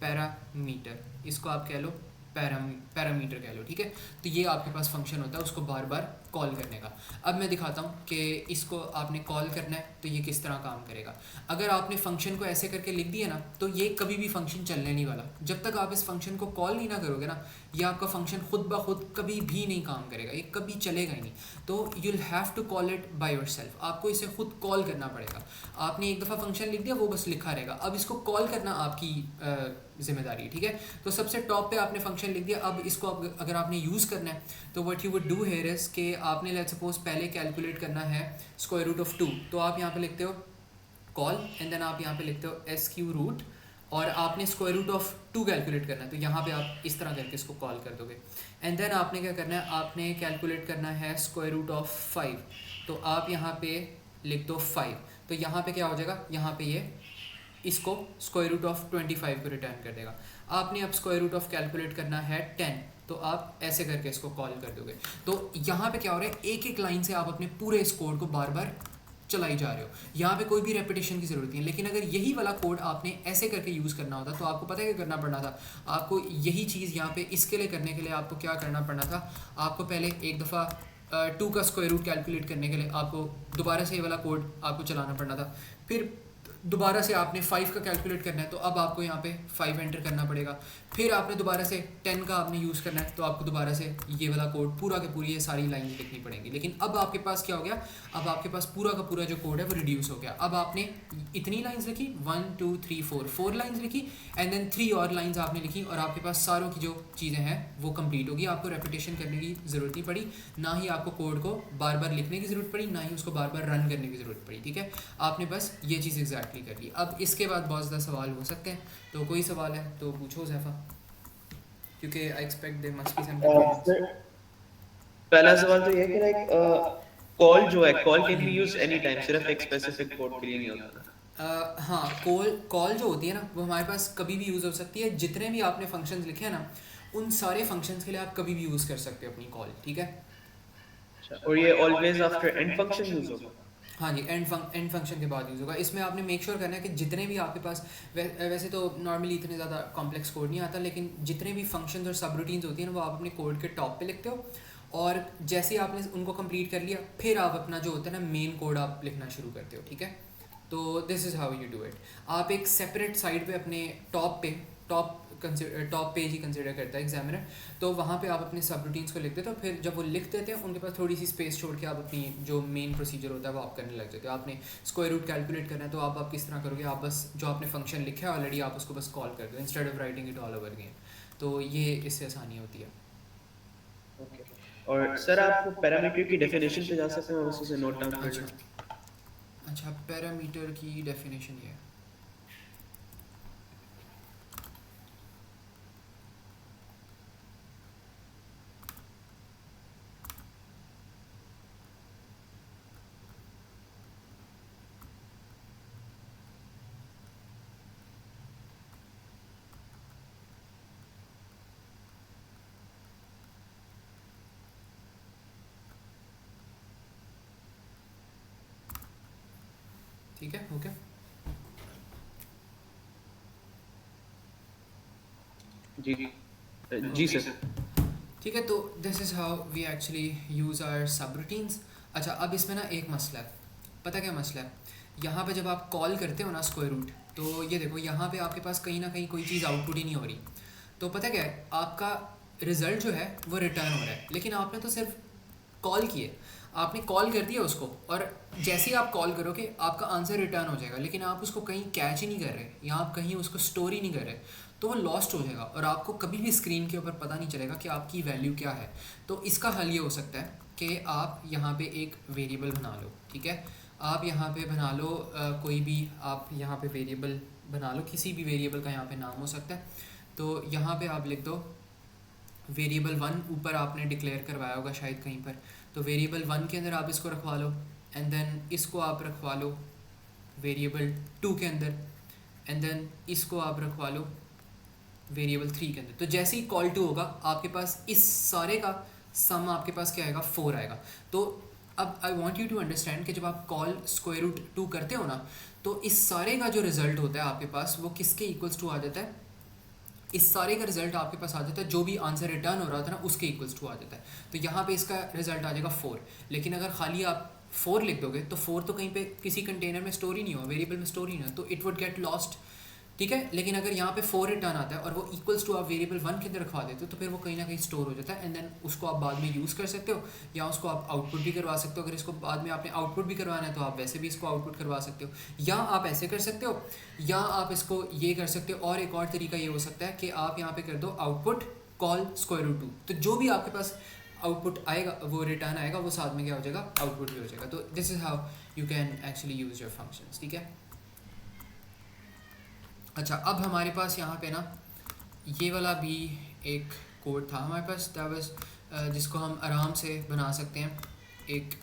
पैरामीटर, इसको आप कह लो पैरामीटर कह लो। ठीक है, तो ये आपके पास फंक्शन होता है उसको बार बार कॉल करने का। अब मैं दिखाता हूँ कि इसको आपने कॉल करना है तो ये किस तरह काम करेगा। अगर आपने फंक्शन को ऐसे करके लिख दिया ना, तो ये कभी भी फंक्शन चलने नहीं वाला। जब तक आप इस फंक्शन को कॉल नहीं ना करोगे ना, ये आपका फंक्शन खुद ब खुद कभी भी नहीं काम करेगा, ये कभी चलेगा ही नहीं। तो you'll have to call it by yourself, आपको इसे खुद कॉल करना पड़ेगा। आपने एक दफ़ा फंक्शन लिख दिया, वो बस लिखा रहेगा, अब इसको कॉल करना आपकी जिम्मेदारी है। ठीक है, तो सबसे टॉप पे आपने फंक्शन लिख दिया, अब इसको अगर आपने यूज़ करना है तो what you would do here is कि आपने लेट्स सपोज पहले कैलकुलेट करना है स्क्वायर रूट ऑफ 2, तो आप यहाँ पे लिखते हो कॉल, एंड देन आप यहाँ पे लिखते हो SQ रूट, और आपने स्क्वायर रूट ऑफ 2 कैलकुलेट करना है, तो यहाँ पे आप इस तरह करके इसको कॉल कर दोगे। एंड देन आपने क्या करना है, आपने कैलकुलेट करना है स्क्वायर रूट ऑफ 5, तो आप यहाँ पे लिख दो 5, तो यहाँ पे क्या हो जाएगा, यहाँ पे ये इसको स्क्वायर रूट ऑफ 25 को रिटर्न कर देगा। आपने अब स्क्वायर रूट ऑफ कैलकुलेट करना है 10, तो आप ऐसे करके इसको कॉल कर दोगे। तो यहाँ पे क्या हो रहा है, एक एक लाइन से आप अपने पूरे इस कोड को बार बार चलाई जा रहे हो, यहाँ पे कोई भी रेपिटेशन की ज़रूरत नहीं है। लेकिन अगर यही वाला कोड आपने ऐसे करके यूज़ करना होता तो आपको पता है क्या करना पड़ना था, आपको यही चीज़ यहाँ पे इसके लिए करने के लिए आपको क्या करना पड़ना था, आपको पहले एक दफ़ा 2 का स्क्वायर रूट कैलकुलेट करने के लिए आपको दोबारा से ये वाला कोड आपको चलाना पड़ना था, फिर दोबारा से आपने 5 का कैलकुलेट करना है तो अब आपको यहाँ पे 5 एंटर करना पड़ेगा। फिर आपने दोबारा से 10 का आपने यूज़ करना है तो आपको दोबारा से ये वाला कोड पूरा के पूरी ये सारी लाइंस लिखनी पड़ेंगी। लेकिन अब आपके पास क्या हो गया, अब आपके पास पूरा का पूरा जो कोड है वो रिड्यूस हो गया। अब आपने इतनी लाइंस लिखी 1 2 3 4 लाइंस लिखी एंड देन 3 और लाइंस आपने लिखी और आपके पास सारों की जो चीज़ें हैं वो कंप्लीट होगी। आपको रेपिटेशन करने की ज़रूरत नहीं पड़ी, ना ही आपको कोड को बार बार लिखने की ज़रूरत पड़ी, ना ही उसको बार बार रन करने की ज़रूरत पड़ी। ठीक है, आपने बस ये चीज़ एग्जैक्टली कर ली। अब इसके बाद बहुत ज़्यादा सवाल हो सकते हैं, तो कोई सवाल है तो पूछो ज़ैफ़ा, क्योंकि I expect there must be some confusion. Sir पहला सवाल तो ये है कि लाइक कॉल जो है, call can be used any time, सिर्फ एक स्पेसिफिक कोड के लिए नहीं होता ना? हाँ, कॉल कॉल जो होती है ना वो हमारे पास कभी भी यूज़ हो सकती है। जितने भी आपने फंक्शंस लिखे हैं ना उन सारे फंक्शंस के लिए आप कभी भी यूज़ कर सकते हो अपनी कॉल। ठीक है, अच्छा, और ये always after and function use होगा? हाँ जी, एंड फंक्शन के बाद यूज़ होगा। इसमें आपने मेक श्योर करना है कि जितने भी आपके पास वैसे तो नॉर्मली इतने ज़्यादा कॉम्प्लेक्स कोड नहीं आता, लेकिन जितने भी फंक्शंस और सब रूटीन्स होती हैं ना वो आप अपने कोड के टॉप पे लिखते हो और जैसे ही आपने उनको कंप्लीट कर लिया फिर आप अपना जो होता है ना मेन कोड आप लिखना शुरू करते हो। ठीक है, तो this is how you do it. आप एक सेपरेट साइड पे अपने टॉप पेज ही कंसिडर करता है एग्जामिनर, तो वहाँ पे आप अपने सब रूटीन्स को लिख देते हो। फिर जब वो लिख देते हैं उनके पास थोड़ी सी स्पेस छोड़ के आप अपनी जो मेन प्रोसीजर होता है वो आप करने लग जाते हो। आपने स्क्वायर रूट कैलकुलेट करना है तो आप किस तरह करोगे, आप बस जो आपने फंक्शन लिखा है ऑलरेडी आप उसको बस कॉल कर दो instead of writing it all over again. तो ये इससे आसानी होती है। ओके, और सर आप पैरामीटर की डेफिनेशन पे जा सकते हैं, मैं बस उसे नोट डाउन कर अच्छा लूँ। अच्छा, पैरामीटर की डेफिनेशन ये है। ठीक है, ओके। जी जी सर। ठीक है, तो this is how we actually use our subroutines. अच्छा, अब इसमें ना एक मसला है, पता क्या मसला है, यहाँ पे जब आप कॉल करते हो ना स्क्वायर रूट, तो ये देखो यहाँ पे आपके पास कहीं ना कहीं कोई चीज़ आउटपुट ही नहीं हो रही। तो पता क्या है, आपका रिज़ल्ट जो है वो रिटर्न हो रहा है, लेकिन आपने तो सिर्फ कॉल किए, आपने कॉल कर दिया उसको और जैसे ही आप कॉल करोगे आपका आंसर रिटर्न हो जाएगा, लेकिन आप उसको कहीं कैच ही नहीं कर रहे या आप कहीं उसको स्टोर ही नहीं कर रहे, तो वो लॉस्ट हो जाएगा और आपको कभी भी स्क्रीन के ऊपर पता नहीं चलेगा कि आपकी वैल्यू क्या है। तो इसका हल ये हो सकता है कि आप यहाँ पे एक वेरिएबल बना लो। ठीक है, आप यहाँ पे बना लो कोई भी, आप यहाँ पे वेरिएबल बना लो, किसी भी वेरिएबल का यहाँ पे नाम हो सकता है। तो यहाँ पे आप लिख दो वेरिएबल 1, ऊपर आपने डिक्लेयर करवाया होगा शायद कहीं पर, तो वेरिएबल 1 के अंदर आप इसको रखवा लो एंड देन इसको आप रखवा लो वेरिएबल 2 के अंदर एंड देन इसको आप रखवा लो वेरिएबल 3 के अंदर। तो जैसे ही कॉल टू होगा आपके पास इस सारे का सम आपके पास क्या आएगा, 4 आएगा। तो अब I want you to understand कि जब आप कॉल स्क्वायर रूट 2 करते हो ना तो इस सारे का जो रिजल्ट होता है आपके पास वो किसके इक्वल्स टू आ जाता है, इस सारे का रिजल्ट आपके पास आ जाता है जो भी आंसर रिटर्न हो रहा था ना उसके इक्वल्स टू आ जाता है। तो यहाँ पे इसका रिजल्ट आ जाएगा 4, लेकिन अगर खाली आप 4 लिख दोगे तो 4 तो कहीं पे किसी कंटेनर में स्टोर ही नहीं हो, वेरिएबल में स्टोर ही नहीं हो, तो इट वुड गेट लॉस्ट। ठीक है, लेकिन अगर यहाँ पे 4 रिटर्न आता है और वो इक्वल्स टू आप वेरिएबल 1 के अंदर रखवा देते हो तो फिर वो कहीं ना कहीं स्टोर हो जाता है एंड देन उसको आप बाद में यूज़ कर सकते हो या उसको आप आउटपुट भी करवा सकते हो। अगर इसको बाद में आपने आउटपुट भी करवाना है तो आप वैसे भी इसको आउटपुट करवा सकते हो, या आप ऐसे कर सकते हो या आप इसको ये कर सकते हो। और एक और तरीका ये हो सकता है कि आप यहाँ पे कर दो आउटपुट कॉल स्क्वायर रूट 2, तो जो भी आपके पास आउटपुट आएगा वो रिटर्न आएगा वो साथ में क्या हो जाएगा, आउटपुट भी हो जाएगा। तो this is how you can actually use your functions. ठीक है, अच्छा अब हमारे पास यहाँ पे ना ये वाला भी एक कोड था हमारे पास जिसको हम आराम से बना सकते हैं एक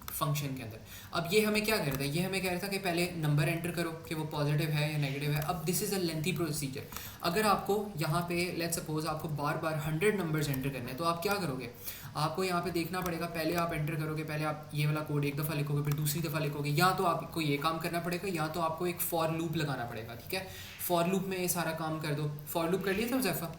फंक्शन के अंदर। अब ये हमें क्या कह रहा था, ये हमें कह रहा था कि पहले नंबर एंटर करो कि वो पॉजिटिव है या नेगेटिव है। अब this is a lengthy procedure, अगर आपको यहाँ पे लेट्स सपोज आपको बार बार 100 नंबर्स एंटर करने हैं तो आप क्या करोगे, आपको यहाँ पे देखना पड़ेगा, पहले आप एंटर करोगे, पहले आप ये वाला कोड एक दफ़ा लिखोगे फिर दूसरी दफ़ा लिखोगे, या तो आपको ये काम करना पड़ेगा या तो आपको एक फॉर लूप लगाना पड़ेगा। ठीक है, फॉर लूप में ये सारा काम कर दो। फॉर लूप कर लिया था ज़ैफ़ा?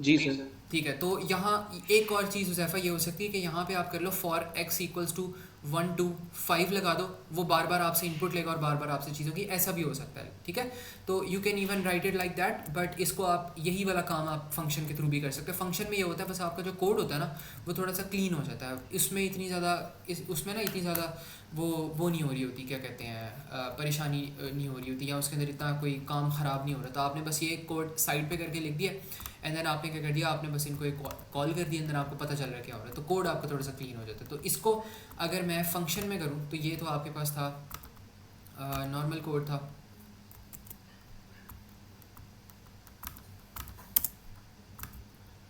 जी सर। ठीक है, तो यहाँ एक और चीज़ ज़ैफ़ा ये हो सकती है कि यहाँ पे आप कर लो फॉर एक्स इक्वल्स टू 1 2 5 लगा दो, वो बार बार आपसे इनपुट लेगा और बार बार आपसे चीज़ होगी, ऐसा भी हो सकता है, ठीक है। तो you can even right it like that, but इसको आप यही वाला काम आप फंक्शन के थ्रू भी कर सकते हैं। फंक्शन में ये होता है बस आपका जो कोड होता है ना वो थोड़ा सा क्लीन हो जाता है, इसमें इतनी ज़्यादा उसमें ना इतनी ज़्यादा वो नहीं हो रही होती, क्या कहते हैं, परेशानी नहीं हो रही होती, या उसके अंदर इतना कोई काम ख़राब नहीं हो रहा। तो आपने बस ये कोड साइड पे करके लिख दिया एंड देन आपने क्या कर दिया, आपने बस इनको एक कॉल कर दिया, अंदर आपको पता चल रहा है क्या हो रहा है, तो कोड आपका थोड़ा सा क्लीन हो जाता है। तो इसको अगर मैं फंक्शन में करूँ तो ये तो आपके पास था नॉर्मल कोड था,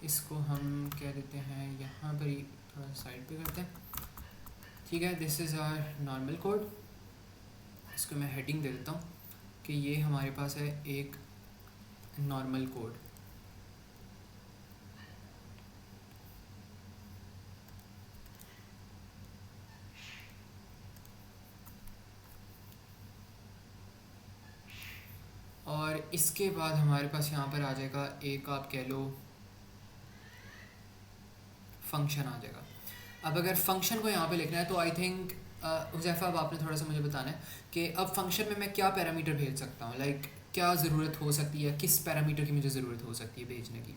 इसको हम क्या देते हैं यहाँ पर ही थोड़ा साइड पे करते हैं, ठीक है। This is our normal code, इसको मैं हेडिंग दे देता हूँ कि ये हमारे पास है एक नॉर्मल कोड। और इसके बाद हमारे पास यहाँ पर आ जाएगा एक, आप कह लो फंक्शन आ जाएगा। अब अगर फंक्शन को यहाँ पे लिखना है तो आई थिंक हुज़ैफ़ा अब आपने थोड़ा सा मुझे बताना है कि अब फंक्शन में मैं क्या पैरामीटर भेज सकता हूँ, लाइक क्या ज़रूरत हो सकती है, किस पैरामीटर की मुझे ज़रूरत हो सकती है भेजने की।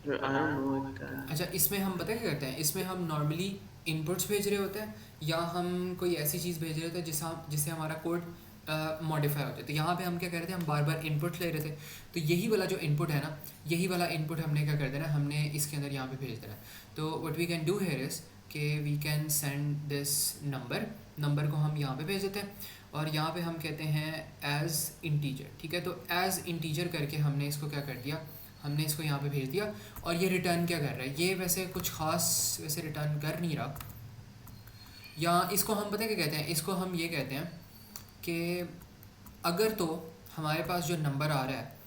Sir, I don't know. I can't. अच्छा, इसमें हम पता क्या करते हैं, इसमें हम नॉर्मली इनपुट्स भेज रहे होते हैं या हम कोई ऐसी चीज़ भेज रहे होते हैं जिससे हमारा कोड मॉडिफाई हो जाए। तो यहाँ पे हम क्या कर रहे थे, हम बार बार इनपुट ले रहे थे, तो यही वाला जो इनपुट है ना, यही वाला इनपुट हमने क्या कर देना, हमने इसके अंदर यहाँ पे भेज देना है। तो what we can do here is कि we can send this number को हम यहाँ पे भेज देते हैं और यहाँ पे हम कहते हैं एज इंटीजर, ठीक है। तो एज इंटीजर करके हमने इसको क्या कर दिया, हमने इसको यहाँ पे भेज दिया और ये रिटर्न क्या कर रहा है, ये वैसे कुछ ख़ास वैसे रिटर्न कर नहीं रहा। या इसको हम पता है क्या कहते हैं, इसको हम ये कहते हैं कि अगर तो हमारे पास जो नंबर आ रहा है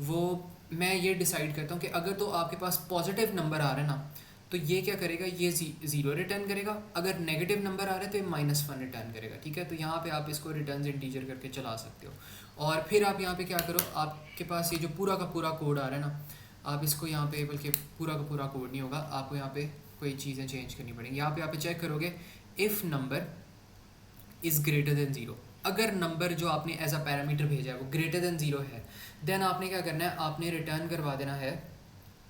वो, मैं ये डिसाइड करता हूँ कि अगर तो आपके पास पॉजिटिव नंबर आ रहा है ना तो ये क्या करेगा, ये ज़ीरो रिटर्न करेगा। अगर नेगेटिव नंबर आ रहा है तो ये -1 रिटर्न करेगा, ठीक है। तो यहाँ पे आप इसको रिटर्न इंटीजर करके चला सकते हो। और फिर आप यहाँ पे क्या करो, आपके पास ये जो पूरा का पूरा कोड आ रहा है ना, आप इसको यहाँ पे, बल्कि पूरा का पूरा कोड नहीं होगा, आपको यहाँ पे कोई चीज़ें चेंज करनी पड़ेंगी। यहाँ पे चेक करोगे if number is greater than zero, अगर नंबर जो आपने एज अ पैरामीटर भेजा है वो ग्रेटर देन ज़ीरो है, देन आपने क्या करना है, आपने रिटर्न करवा देना है।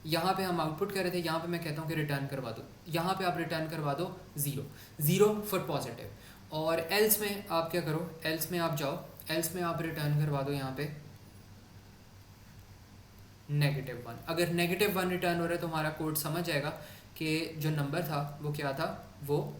यहाँ पे हम आउटपुट कर रहे थे, यहाँ पे मैं कहता हूँ कि रिटर्न करवा दो, यहाँ पे आप रिटर्न करवा दो ज़ीरो फॉर पॉजिटिव। और एल्स में आप क्या करो, एल्स में आप जाओ, एल्स में आप रिटर्न करवा दो यहाँ पे -1। अगर -1 रिटर्न हो रहा है तो हमारा कोड समझ जाएगा कि जो नंबर था वो क्या था, वो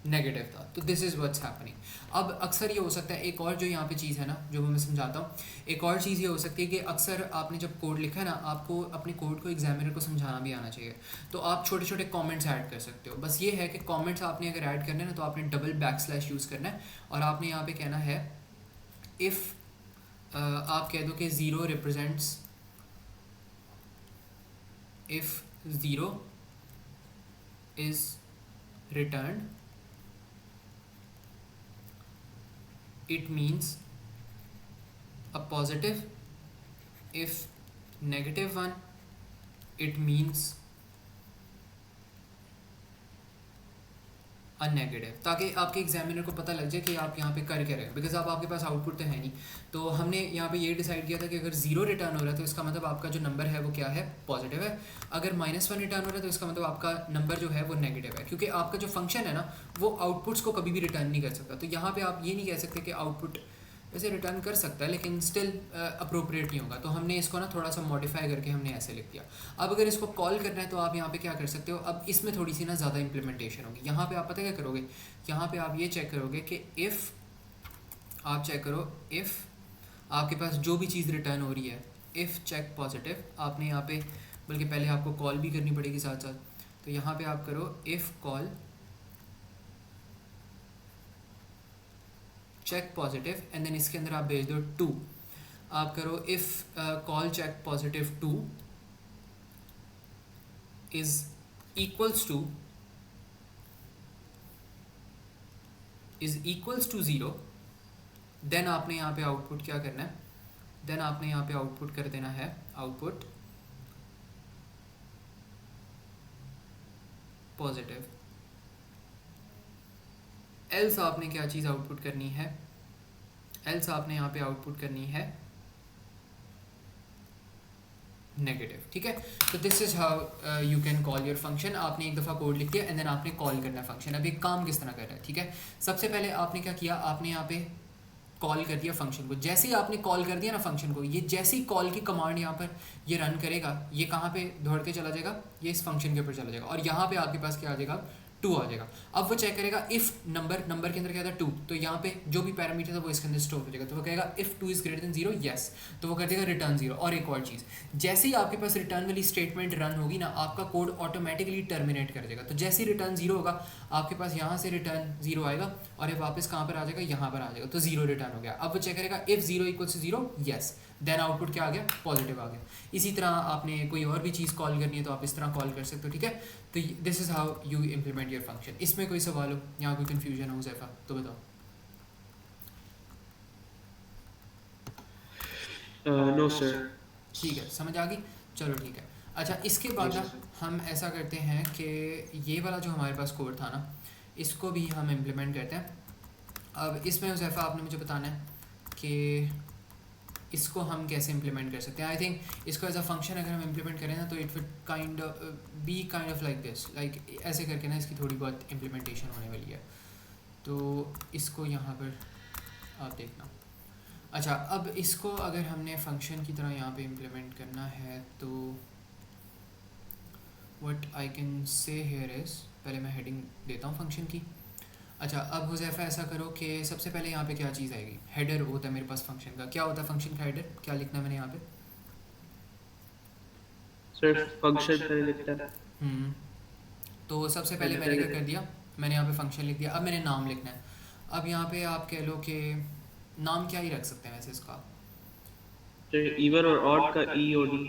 नेगेटिव था। तो दिस इज़ व्हाट्स हैपनिंग। अब अक्सर ये हो सकता है, एक और जो यहाँ पे चीज़ है ना जो मैं समझाता हूँ, एक और चीज़ ये हो सकती है कि अक्सर आपने जब कोड लिखा है ना, आपको अपने कोड को एग्जामिनर को समझाना भी आना चाहिए। तो आप छोटे छोटे कमेंट्स ऐड कर सकते हो। बस ये है कि कमेंट्स आपने अगर ऐड करने ना तो आपने डबल / यूज़ करना है और आपने यहाँ पे कहना है इफ़ आप कह दो कि zero represents, if zero is return it means a positive, if -1 it means a negative, ताकि आपके एग्जामिनर को पता लग जाए कि आप यहाँ पे कर क्या रहे हैं, बिकॉज आपके पास आउटपुट तो है नहीं। तो हमने यहाँ पे ये डिसाइड किया था कि अगर ज़ीरो रिटर्न हो रहा है तो इसका मतलब आपका जो नंबर है वो क्या है, पॉजिटिव है। अगर -1 रिटर्न हो रहा है तो इसका मतलब आपका नंबर जो है वो नेगेटिव है, क्योंकि आपका जो फंक्शन है ना वो आउटपुट्स को कभी भी रिटर्न नहीं कर सकता। तो यहाँ पे आप ये नहीं कह सकते कि आउटपुट वैसे रिटर्न कर सकता है लेकिन स्टिल अप्रोप्रिएट नहीं होगा। तो हमने इसको ना थोड़ा सा मॉडिफाई करके हमने ऐसे लिख दिया। अब अगर इसको कॉल करना है तो आप यहाँ पे क्या कर सकते हो, अब इसमें थोड़ी सी ना ज़्यादा इंप्लीमेंटेशन होगी। यहाँ पे आप पता क्या करोगे, यहाँ पे आप ये चेक करोगे कि इफ़, आप चेक करो इफ़ आपके पास जो भी चीज़ रिटर्न हो रही है, इफ़ चेक पॉजिटिव, आपने यहाँ पे बल्कि पहले आपको कॉल भी करनी पड़ेगी साथ साथ। तो यहाँ पे आप करो if call check positive and then इसके अंदर आप भेज दो 2। आप करो if call check positive 2 is equals to is equals to 0, then आपने यहाँ पे आउटपुट क्या करना है, देन आपने यहाँ पे आउटपुट कर देना है आउटपुट पॉजिटिव। एल्स आपने क्या चीज़ आउटपुट करनी है, एल्स आपने यहाँ पे आउटपुट करनी है नेगेटिव। ठीक है, तो this is how you can call your function. आपने एक दफ़ा कोड लिख दिया एंड देन आपने कॉल करना है फंक्शन। अब ये काम किस तरह कर रहा है, ठीक है। सबसे पहले आपने क्या किया, आपने यहाँ पे कॉल कर दिया फंक्शन को। जैसे ही आपने कॉल कर दिया ना फंक्शन को, ये जैसे ही कॉल की कमांड यहाँ पर ये रन करेगा, ये कहाँ पे दौड़ के चला जाएगा, ये इस फंक्शन के ऊपर चला जाएगा और यहाँ पे आपके पास क्या आ जाएगा, 2 आ जाएगा। अब वो चेक करेगा इफ़ नंबर के अंदर क्या था 2, तो यहाँ पे जो भी पैरामीटर था वो इसके अंदर स्टोर हो जाएगा। तो वो कहेगा if 2 is greater then 0 yes, तो वो कर देगा रिटर्न 0। और एक और चीज़, जैसे ही आपके पास रिटर्न वाली स्टेटमेंट रन होगी ना, आपका कोड ऑटोमेटिकली टर्मिनेट कर देगा। तो जैसे ही रिटर्न 0 होगा, आपके पास यहाँ से रिटर्न 0 आएगा और ये वापस कहाँ पर आ जाएगा, यहाँ पर आ जाएगा, तो 0 रिटर्न हो गया। अब वो चेक करेगा if 0 equals to 0 yes, then output क्या आ गया, पॉजिटिव आ गया। इसी तरह आपने कोई और भी चीज़ कॉल करनी है तो आप इस तरह कॉल कर सकते हो। ठीक है, तो this is how you implement your function. इसमें कोई सवाल हो या कोई कन्फ्यूजन हो ज़ैफ़ा तो बताओ। No sir. ठीक है, समझ आ गई, चलो ठीक है। अच्छा, इसके बाद ना हम ऐसा करते हैं कि ये वाला जो हमारे पास कोड था ना, इसको भी हम इम्प्लीमेंट करते हैं। अब इसमें ज़ैफ़ा आपने मुझे बताना है कि इसको हम कैसे इम्प्लीमेंट कर सकते हैं। आई थिंक इसको एज अ फंक्शन अगर हम इम्प्लीमेंट करें ना, तो it would kind of like this, like ऐसे करके ना इसकी थोड़ी बहुत इम्प्लीमेंटेशन होने वाली है। तो इसको यहाँ पर आप देखना। अच्छा, अब इसको अगर हमने फंक्शन की तरह यहाँ पे इम्प्लीमेंट करना है तो what I can say here is, पहले मैं हेडिंग देता हूँ फंक्शन की। अच्छा, अब हुज़ैफ़ा ऐसा करो कि सबसे पहले यहाँ पे क्या चीज़ आएगी, हेडर होता है मेरे पास फंक्शन का। क्या होता है फंक्शन का हेडर, क्या लिखना है मैंने यहाँ पे सर? फंक्शन पहले लिखता है। तो सबसे पहले मैंने क्या कर दिया, मैंने यहाँ पे फंक्शन लिख दिया। अब मैंने नाम लिखना है। अब यहाँ पे आप कह लो कि नाम क्या ही रख सकते हैं वैसे इसका, सर इवन और ऑड का ई और डी।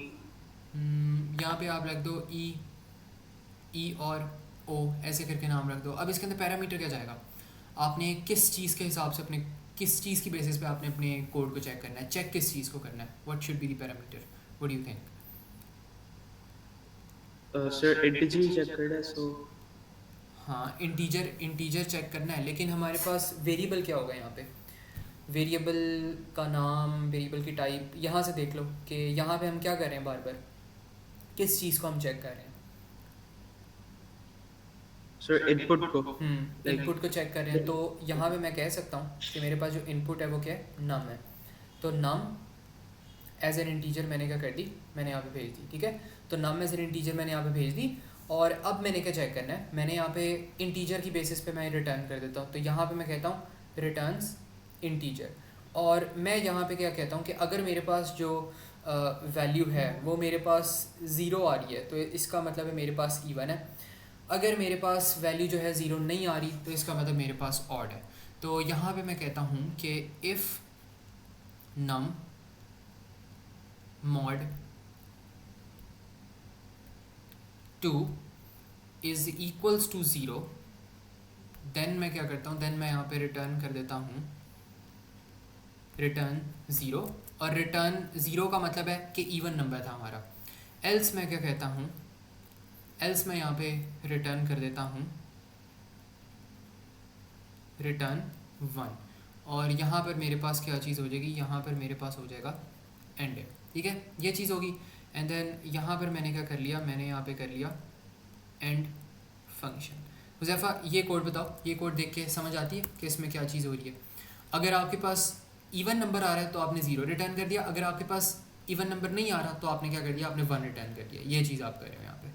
यहाँ पे आप रख दो ई और ओ ऐसे करके नाम रख दो। अब इसके अंदर पैरामीटर क्या जाएगा, आपने किस चीज़ के हिसाब से अपने, किस चीज़ की बेसिस पे आपने अपने कोड को चेक करना है, चेक किस चीज़ को करना है, what should be the parameter, what do you think. Sir integer check करना है, सो हाँ, इंटीजर चेक करना है, लेकिन हमारे पास वेरिएबल क्या होगा यहाँ पे, वेरिएबल का नाम, वेरिएबल की टाइप, यहाँ से देख लो कि यहाँ पे हम क्या कर रहे हैं, बार बार किस चीज़ को हम चेक कर रहे हैं। सर इनपुट को। इनपुट को चेक कर रहे हैं। तो यहाँ पे मैं कह सकता हूँ कि मेरे पास जो इनपुट है वो क्या है, नम है। तो नम एज एन इंटीजर मैंने क्या कर दी, मैंने यहाँ पे भेज दी। ठीक है, तो नम एज एन इंटीजर मैंने यहाँ पे भेज दी। और अब मैंने क्या चेक करना है, मैंने यहाँ पे इंटीजर की बेसिस पे मैं रिटर्न कर देता हूँ। तो यहाँ पे मैं कहता हूँ रिटर्न्स इंटीजर। और मैं यहाँ पे क्या कहता हूँ कि अगर मेरे पास जो वैल्यू है वो मेरे पास 0 आ रही है तो इसका मतलब है मेरे पास इवन है। अगर मेरे पास वैल्यू जो है 0 नहीं आ रही तो इसका मतलब मेरे पास ऑड है। तो यहाँ पे मैं कहता हूँ कि if num mod 2 is equals to 0, then मैं क्या करता हूँ, देन मैं यहाँ पे रिटर्न कर देता हूँ रिटर्न 0। और रिटर्न 0 का मतलब है कि इवन नंबर था हमारा। एल्स मैं क्या कहता हूँ, एल्स मैं यहाँ पे रिटर्न कर देता हूँ रिटर्न 1। और यहाँ पर मेरे पास क्या चीज़ हो जाएगी, यहाँ पर मेरे पास हो जाएगा एंड। ठीक है, ये चीज़ होगी। एंड देन यहाँ पर मैंने क्या कर लिया, मैंने यहाँ पे कर लिया एंड फंक्शन। हुज़ैफ़ा ये कोड बताओ, ये कोड देख के समझ आती है कि इसमें क्या चीज़ हो रही है। अगर आपके पास इवन नंबर आ रहा है तो आपने 0 रिटर्न कर दिया, अगर आपके पास इवन नंबर नहीं आ रहा तो आपने क्या कर दिया, आपने 1 रिटर्न कर दिया। ये चीज़ आप कर रहे हो यहाँ पे।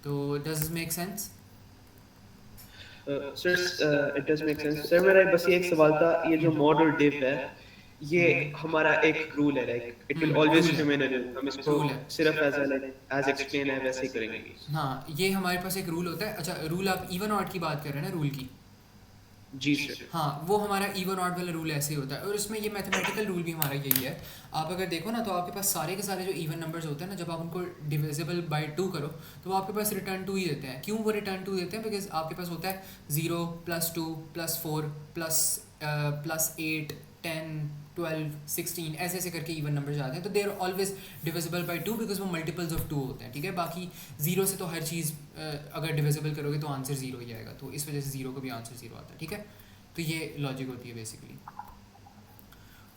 तो does this make sense? Sir it does make sense. Sir मेरा बस ये एक सवाल था, ये जो मॉड और डिव है ये हमारा एक रूल है, like it will always remain a rule. हम इसको रूल है सिर्फ एज एक्सप्लेन है वैसे ही करेंगे। हाँ, ये हमारे पास एक रूल होता है। अच्छा, रूल आप इवन ऑड की बात कर रहे हैं ना, रूल की। जी सर। हाँ, वो हमारा इवन ऑड वाला रूल ऐसे ही होता है, और इसमें ये मैथमेटिकल रूल भी हमारा यही है। आप अगर देखो ना, तो आपके पास सारे के सारे जो इवन नंबर्स होते हैं ना, जब आप उनको डिविजिबल बाय 2 करो तो वो आपके पास रिटर्न 2 ही देते हैं। क्यों वो रिटर्न 2 देते हैं? बिकॉज आपके पास होता है 0 +2 +4 +8 10 12 16 ऐसे ऐसे करके इवन नंबर जाते हैं, तो they are always divisible by 2 because वो मल्टीपल्स ऑफ 2 होते हैं। ठीक है, बाकी 0 से तो हर चीज़ अगर डिविजिबल करोगे तो आंसर 0 ही आएगा, तो इस वजह से 0 को भी आंसर 0 आता है। ठीक है, तो ये लॉजिक होती है बेसिकली।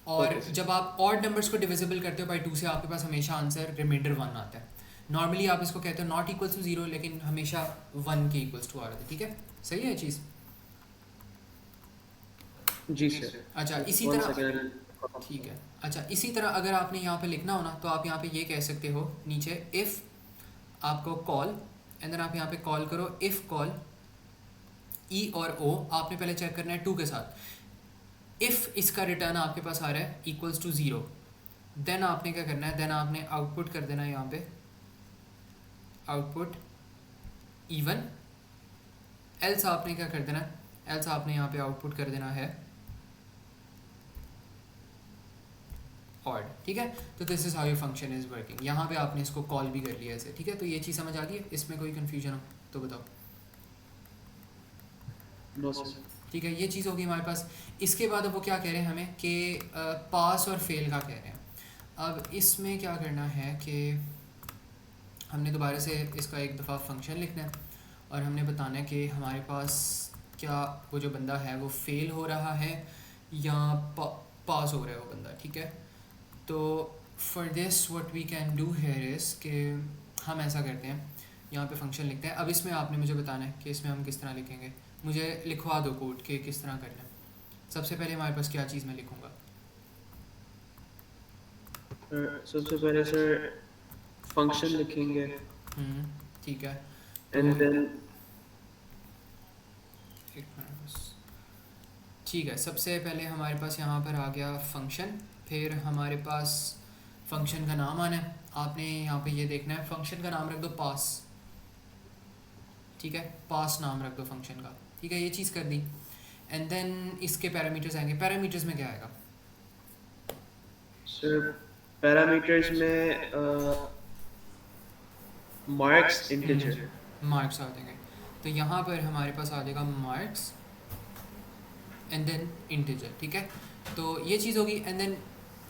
और ओके सर। जब आप ऑड नंबर्स को डिविजिबल करते हो बाय 2 से, आपके पास हमेशा आंसर रिमाइंडर 1 आता है। नॉर्मली आप इसको कहते हो नॉट इक्वल्स टू 0, लेकिन हमेशा 1 के इक्वल्स टू आ रहा था। ठीक है, सही है ये चीज़। जी सर। अच्छा, इसी वन तरह सेकेंड। ठीक है। अच्छा, इसी तरह अगर आपने यहाँ पे लिखना हो ना, तो आप यहाँ पे ये कह सकते हो नीचे, इफ़ आपको कॉल, एंड देन आप यहाँ पे कॉल करो इफ़ कॉल ई और ओ, आपने पहले चेक करना है 2 के साथ। इफ़ इसका रिटर्न आपके पास आ रहा है इक्वल्स टू 0, देन आपने क्या करना है, देन आपने आउटपुट कर देना है यहाँ पे आउटपुट इवन, एल्स आपने क्या कर देना है, एल्स आपने यहाँ पे आउटपुट कर देना है ऑड। ठीक है, तो this is how your function is working. यहाँ पे आपने इसको कॉल भी कर लिया ऐसे। ठीक है, तो ये चीज़ समझ आ गई है? इसमें कोई कन्फ्यूजन हो तो बताओ। No sir. ठीक है, ये चीज़ होगी हमारे पास। इसके बाद अब वो क्या कह रहे हैं हमें कि पास और फेल का कह रहे हैं। अब इसमें क्या करना है कि हमने दोबारा से इसका एक दफ़ा फंक्शन लिखना है, और हमने बताना है कि हमारे पास क्या वो जो बंदा है वो फेल हो रहा है या पास हो रहा है वो बंदा। ठीक है, तो for this what we can do here is कि हम ऐसा करते हैं, यहाँ पे फंक्शन लिखते हैं। अब इसमें आपने मुझे बताना है कि इसमें हम किस तरह लिखेंगे। मुझे लिखवा दो कोड के किस तरह करना है। सबसे पहले हमारे पास क्या चीज़ मैं लिखूँगा? सबसे पहले सर फंक्शन लिखेंगे, ठीक है, तो एंड देन एक मिनट बस। ठीक है, सबसे पहले हमारे पास यहाँ पर आ गया फंक्शन, फिर हमारे पास फंक्शन का नाम आना है। आपने यहाँ पे ये देखना है, फंक्शन का नाम रख दो पास। ठीक है, पास नाम रख दो फंक्शन का। ठीक है, ये चीज़ कर दी, एंड देन इसके पैरामीटर्स आएंगे। पैरामीटर्स में क्या आएगा? सर पैरामीटर्स में मार्क्स इंटीजर। मार्क्स आ जाएंगे, तो यहाँ पर हमारे पास आ जाएगा मार्क्स एंड देन इंटीजर। ठीक है, तो ये चीज़ होगी। एंड देन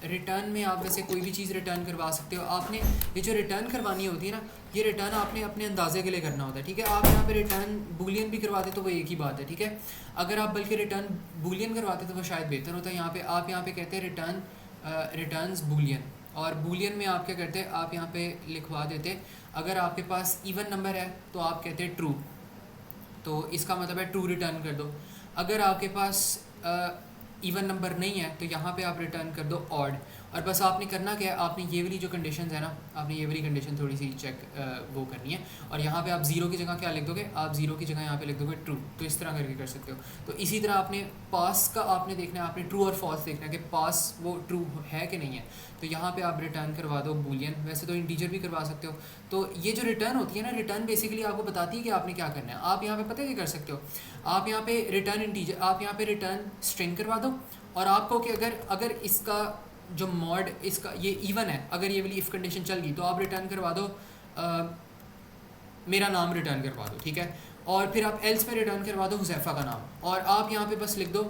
रिटर्न में आप वैसे कोई भी चीज़ रिटर्न करवा सकते हो। आपने ये जो रिटर्न करवानी होती है ना, ये रिटर्न आपने अपने अंदाजे के लिए करना होता है। ठीक है, आप यहाँ पे रिटर्न बूलियन भी करवाते तो वो एक ही बात है। ठीक है, अगर आप बल्कि रिटर्न बूलियन करवाते तो वो शायद बेहतर होता है। यहाँ पे आप यहाँ पे कहते हैं रिटर्न रिटर्न्स बूलियन, और बूलियन में आप क्या करते हैं, आप यहाँ पे लिखवा देते, अगर आपके पास इवन नंबर है तो आप कहते हैं ट्रू, तो इसका मतलब है ट्रू रिटर्न कर दो। अगर आपके पास इवन नंबर नहीं है तो यहाँ पे आप रिटर्न कर दो ऑड। और बस आपने करना क्या है, आपने ये वाली जो कंडीशन है ना, आपने ये वाली कंडीशन थोड़ी सी चेक वो करनी है, और यहाँ पे आप 0 की जगह क्या लिख दोगे, आप 0 की जगह यहाँ पे लिख दोगे ट्रू। तो इस तरह करके कर सकते हो। तो इसी तरह आपने पास का आपने देखना है, आपने ट्रू और फॉल्स देखना है कि पास वो ट्रू है कि नहीं है। तो यहाँ पे आप रिटर्न करवा दो बूलियन, वैसे तो इंटीजर भी करवा सकते हो। तो ये जो रिटर्न होती है ना, रिटर्न बेसिकली आपको बताती है कि आपने क्या करना है। आप यहाँ पे पता है क्या कर सकते हो, आप यहाँ पे रिटर्न इंटीजर, आप यहाँ पे रिटर्न स्ट्रिंग करवा दो, और आपको कि अगर इसका जो मॉड इसका ये इवन है, अगर ये वाली इफ़ कंडीशन चल गई तो आप रिटर्न करवा दो मेरा नाम रिटर्न करवा दो। ठीक है, और फिर आप एल्स में रिटर्न करवा दो हुज़ैफ़ा का नाम, और आप यहाँ पे बस लिख दो